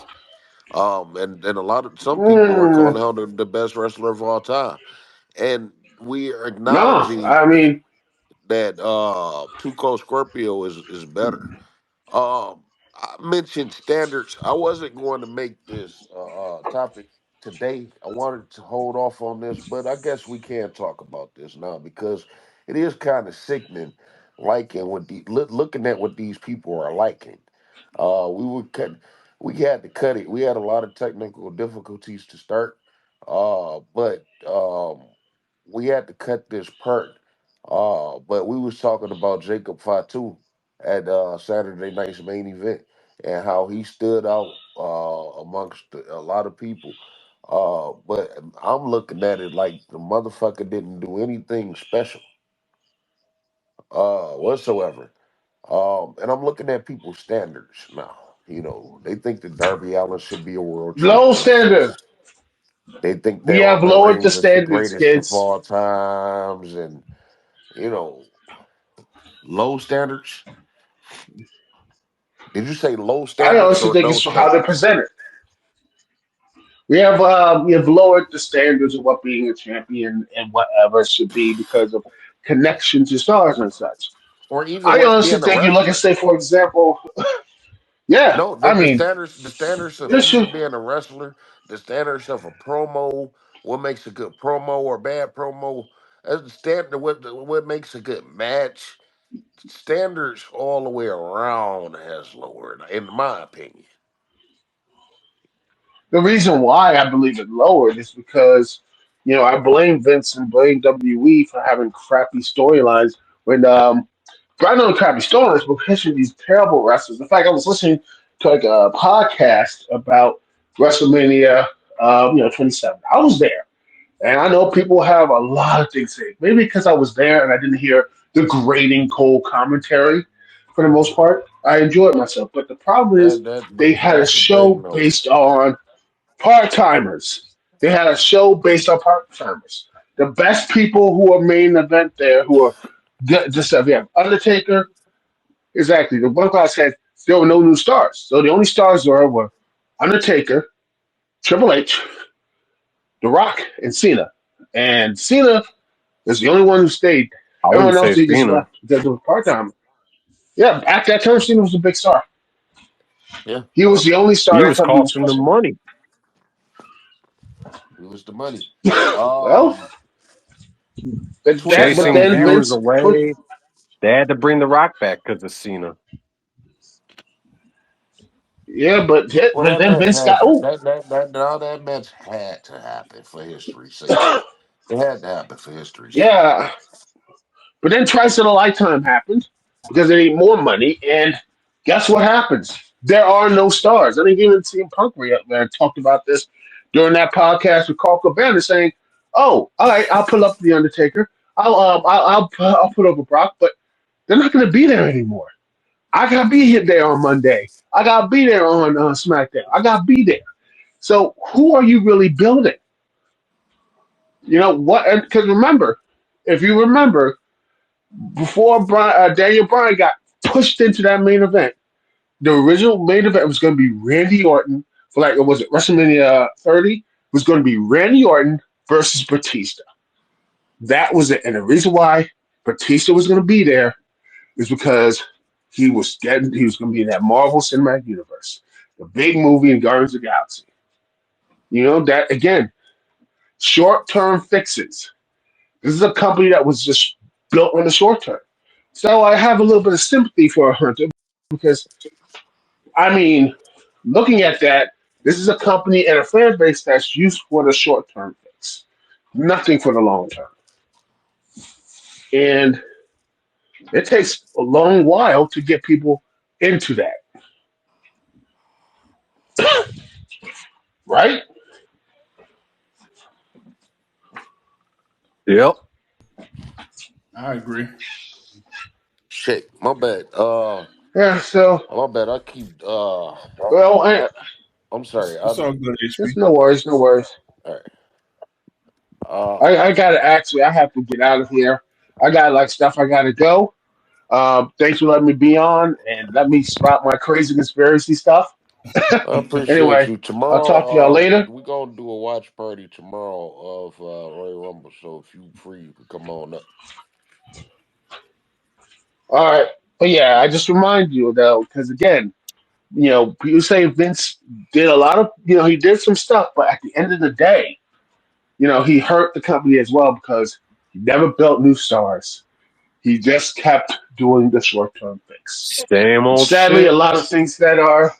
And a lot of some people are Mm, calling him the best wrestler of all time. And we are no, acknowledging I mean, that Tuco Scorpio is better. I mentioned standards. I wasn't going to make this topic today. I wanted to hold off on this, but I guess we can talk about this now because it is kind of sickening, liking what looking at what these people are liking. We were cut. We had to cut it. We had a lot of technical difficulties to start, but we had to cut this part. But we was talking about Jacob Fatu at Saturday night's main event and how he stood out amongst a lot of people. But I'm looking at it like the motherfucker didn't do anything special whatsoever. And I'm looking at people's standards now. You know, they think that Darby Allen should be a world low champion. standard. They think We that have Roman lowered the Reigns is the standards, greatest of kids. all times, and you know, low standards. Did you say low I standards honestly or think no it's for how they standards? present it. We have lowered the standards of what being a champion and whatever should be because of connection to stars and such. Or even I what honestly being a think you look and wrestler? say, for example, yeah, No, I the mean, standards of this even should, being a wrestler, the standards of a promo, what makes a good promo or bad promo, as the standard what makes a good match, standards all the way around has lowered, in my opinion. the reason why I believe it lowered is because, I blame Vince and blame WWE for having crappy storylines when, but I know crappy storylines, but pitching these terrible wrestlers. In fact, I was listening to like a podcast about WrestleMania, 27. I was there. And I know people have a lot of things to say. Maybe because I was there and I didn't hear the grating cold commentary for the most part. I enjoyed myself. But the problem is they had a That's the thing show though. based on part timers. They had a show based on part timers. The best people who are main event there, who are just we have Undertaker. Exactly. The one guy said there were no new stars. So the only stars were Undertaker, Triple H, The Rock, and Cena. And Cena is the only one who stayed. I Everyone wouldn't else say they just Cena. left because it was part time. Yeah, at that time, Cena was a big star. Yeah, He was the only star He that was company was costing them pushing. money. it was the money. Well, Um, but Chasing then 2012. viewers Vince put away. They had to bring The Rock back because of Cena. yeah, Well, but that then match Vince had got to oh that now that match had to happen for history's sake. It had to happen for history's sake. yeah, but then Twice in a Lifetime happened because they need more money, and guess what happens? There are no stars. I think even CM Punk talked about this during that podcast with Carl Cabana, saying, "Oh, all right, I'll pull up the Undertaker. I'll put over Brock, but they're not going to be there anymore. I got to be here there on Monday. I got to be there on SmackDown. I got to be there. So who are you really building? You know what? Because remember, if you remember, before Daniel Bryan got pushed into that main event, the original main event was going to be Randy Orton for like was it WrestleMania 30 was going to be Randy Orton versus Batista. That was it, and the reason why Batista was going to be there is because he was going to be in that Marvel Cinematic Universe, the big movie in Guardians of the Galaxy. You know that again, short term fixes. This is a company that was just built on the short term. So I have a little bit of sympathy for Hunter because, I mean, looking at that, this is a company and a fan base that's used for the short term fix, nothing for the long term. And it takes a long while to get people into that, right? Yep. I agree. Shit, my bad. Yeah, so, My bad. I keep. well, I'm sorry. It's all good, there's HP. no worries, no worries. All right. Uh, I gotta actually, I have to get out of here. I got like stuff I gotta go. Thanks for letting me be on and let me spout my crazy conspiracy stuff. I appreciate Anyway, you. I'll talk to y'all Tomorrow, later. we gonna do a watch party tomorrow of Royal Rumble. So if you free, you can come on up. All right. But yeah, I just remind you though, because again, people say Vince did a lot of, he did some stuff, but at the end of the day, he hurt the company as well because he never built new stars. He just kept doing the short term fix. Same And old sadly, a shit. lot of things that are,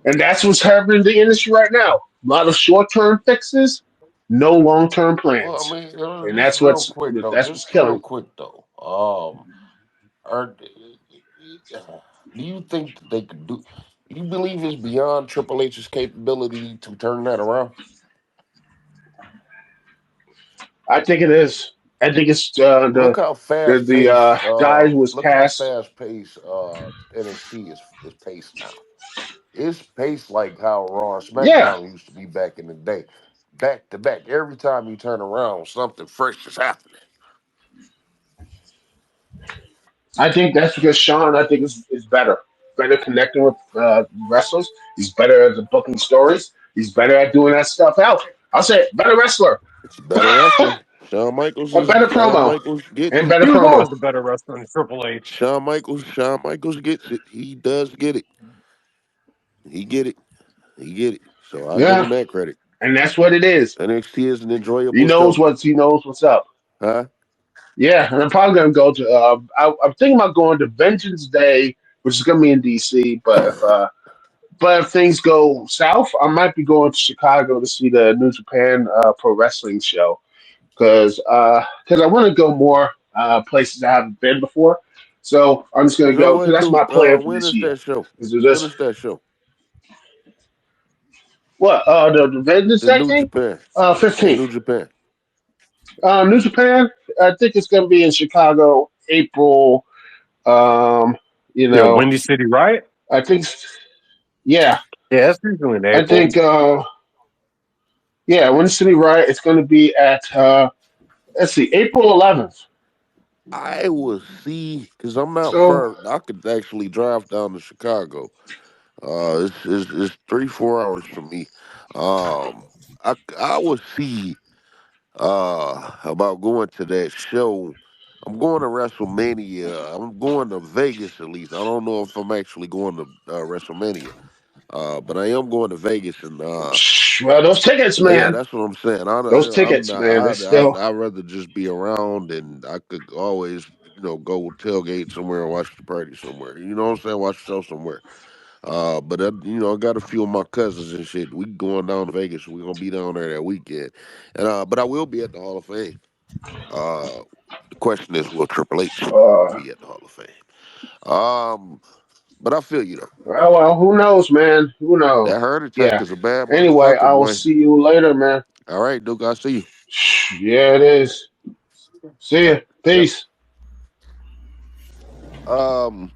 and that's what's happening in the industry right now. A lot of short term fixes, no long term Well, I plans, mean, and just that's real what's quick though. that's what's Just real killing. quick though. Are do you think that they could do? You believe it's beyond Triple H's capability to turn that around? I think it is. I think it's Look how the fast the paced. guy who was Look how cast. fast paced NXT is paced now. It's paced like how Raw and Yeah, SmackDown used to be back in the day. Back to back. Every time you turn around, something fresh is happening. I think that's because Sean. I think is better connecting with wrestlers. He's better at the booking stories. He's better at doing that stuff. Out. I'll say it, better wrestler, It's a better wrestler. a better Shawn promo, Michaels gets and it. better He was promo. always the better wrestler than Triple H. Shawn Michaels gets it. He does get it. He get it. He get it. So I give Yeah, him that credit. and that's what it is. NXT is an He enjoyable knows show. what's up. Huh? Yeah, and I'm probably gonna go to. I'm thinking about going to Vengeance Day, which is gonna be in DC. But if things go south, I might be going to Chicago to see the New Japan Pro Wrestling show because I want to go more places I haven't been before. So I'm just gonna So go because that's my plan for when this is year. that show? Is to When just is that show? what the Vengeance In Day New thing? Japan. In 15th. New Japan. New Japan. I think it's gonna be in Chicago, April. Um, you Yeah, know, Windy City Riot. I think yeah. Yeah, that's usually in I April. think yeah. Winter City Riot. It's gonna be at let's see, April 11th. I will see because I'm not So far. I could actually drive down to Chicago. It's 3 4 hours from me. I will see about going to that show. I'm going to WrestleMania. I'm going to Vegas at least. I don't know if I'm actually going to WrestleMania. But I am going to Vegas and well, those tickets, yeah, man. that's what I'm saying. Those tickets, man. They still. I'd rather just be around, and I could always go tailgate somewhere and watch the party somewhere. You know what I'm saying? Watch the show somewhere. But I got a few of my cousins and shit. We going down to Vegas. We're gonna be down there that weekend, and but I will be at the Hall of Fame. Uh, the question is, will Triple H Uh, be at the Hall of Fame? Um, but I feel you though. well, who knows, man? Who knows? That heart attack Yeah. is a bad Anyway, motherfucker, I will boy. see you later, man. All right, Duke. I see you. Yeah, it is. See Yep. ya. Yep. Peace. Um,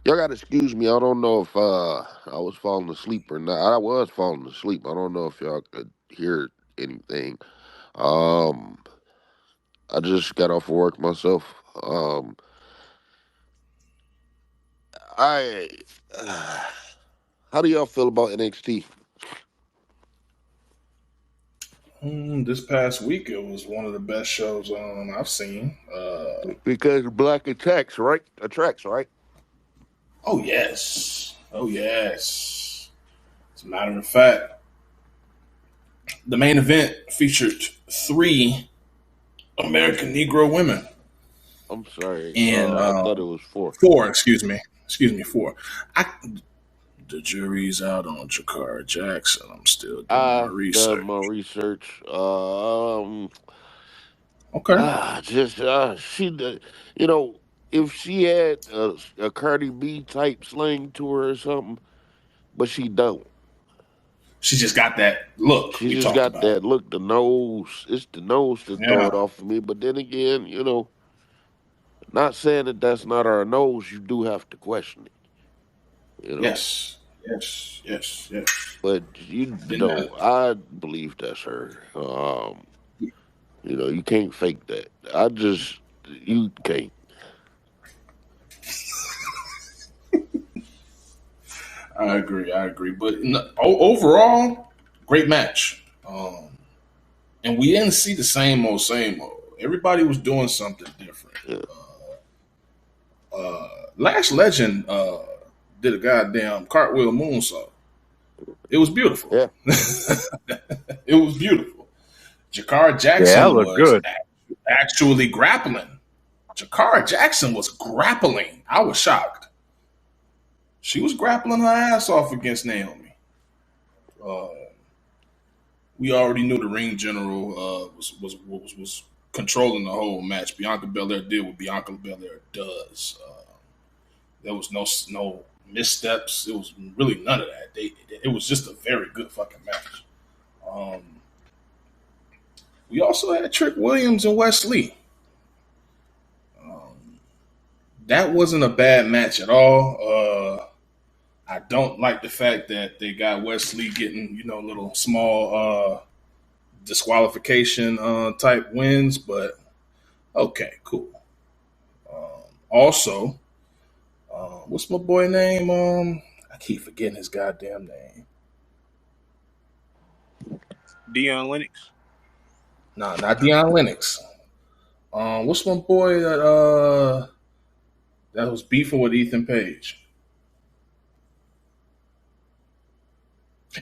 y'all gotta excuse me. I don't know if I was falling asleep or not. I was falling asleep. I don't know if y'all could hear anything. Um, I just got off of work myself. I how do y'all feel about NXT? This past week, it was one of the best shows I've seen. Because black attracts, right? Oh yes, oh yes. As a matter of fact, the main event featured three American Negro women. I'm sorry. And I thought it was 4. four, excuse me, four. I The jury's out on Jakar Jackson. I'm still doing my I've done research. my research. Okay. Just she, you know, if she had a Cardi B type slang to her or something, but she don't. She just got that look She we just talked got about. that look. The nose, it's the nose to throw it Yeah. off of me. But then again, not saying that that's not our nose. You do have to question it. You know, Yes. Yes. Yes. Yes. but And that, I believe that's her. You can't fake that. You can't. I agree. I agree. But overall, great match. And we didn't see the same old, same old. Everybody was doing something different. Yeah, Lash Legend did a goddamn cartwheel moonsault. It was beautiful. yeah, It was beautiful. Jakar Yeah, that Jackson looked was good. actually grappling. Jakar Jackson was grappling. I was shocked. She was grappling her ass off against Naomi. Uh, we already knew the ring general was controlling the whole match. Bianca Belair did what Bianca Belair does. There was no missteps. It was really none of that. It was just a very good fucking match. Um, we also had Trick Williams and Wesley. That wasn't a bad match at all. I don't like the fact that they got Wesley getting little small disqualification type wins, but okay, cool. Also, what's my boy name? I keep forgetting his goddamn name. Dion Lennox. Nah, not Deion Lennox. What's my boy that was beefing with Ethan Page?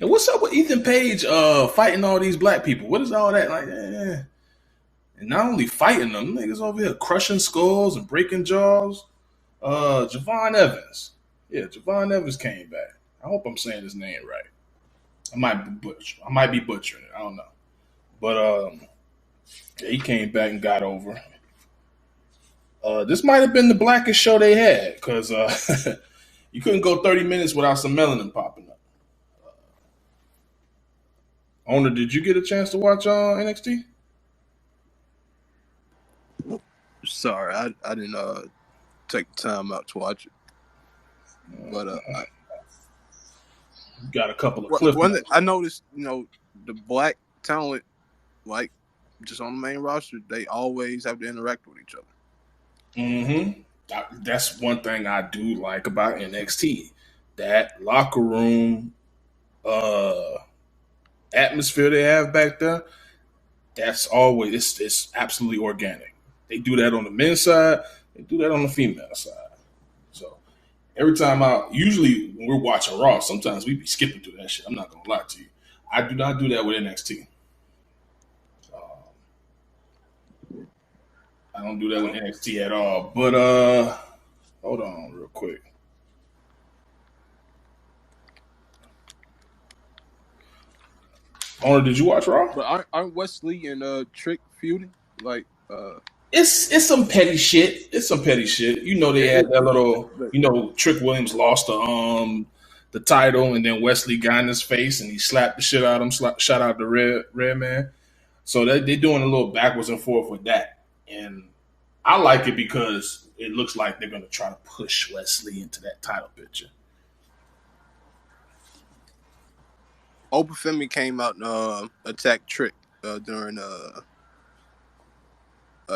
And what's up with Ethan Page fighting all these black people? What is all that like? And not only fighting them, niggas over here crushing skulls and breaking jaws. Javon Evans. Yeah, Javon Evans came back. I hope I'm saying his name right. I might be butchering it. I don't know. But yeah, he came back and got over. This might have been the blackest show they had because you couldn't go 30 minutes without some melanin popping up. Owner, did you get a chance to watch NXT? Sorry, I didn't take the time out to watch it. But You got a couple of cliff one notes. I noticed, the black talent, like just on the main roster, they always have to interact with each other. Mm-hmm. That's one thing I do like about NXT. That locker room atmosphere they have back there, that's always it's absolutely organic. They do that on the men's side, they do that on the female side. So every time usually when we're watching Raw, sometimes we be skipping through that shit. I'm not gonna lie to you. I do not do that with NXT. I don't do that with NXT at all. But hold on real quick. Owner, did you watch Raw? But aren't Wesley and Trick feuding? Like It's some petty shit. It's some petty shit. They had that little. Trick Williams lost the title, and then Wesley got in his face, and he slapped the shit out of him. Shot out the red man. So they're doing a little backwards and forth with that, and I like it because it looks like they're gonna try to push Wesley into that title picture. Oprah came out and attacked Trick during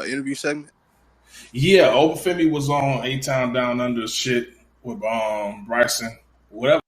interview segment. Yeah, Obafemi was on A Town Down Under shit with Bryson, whatever.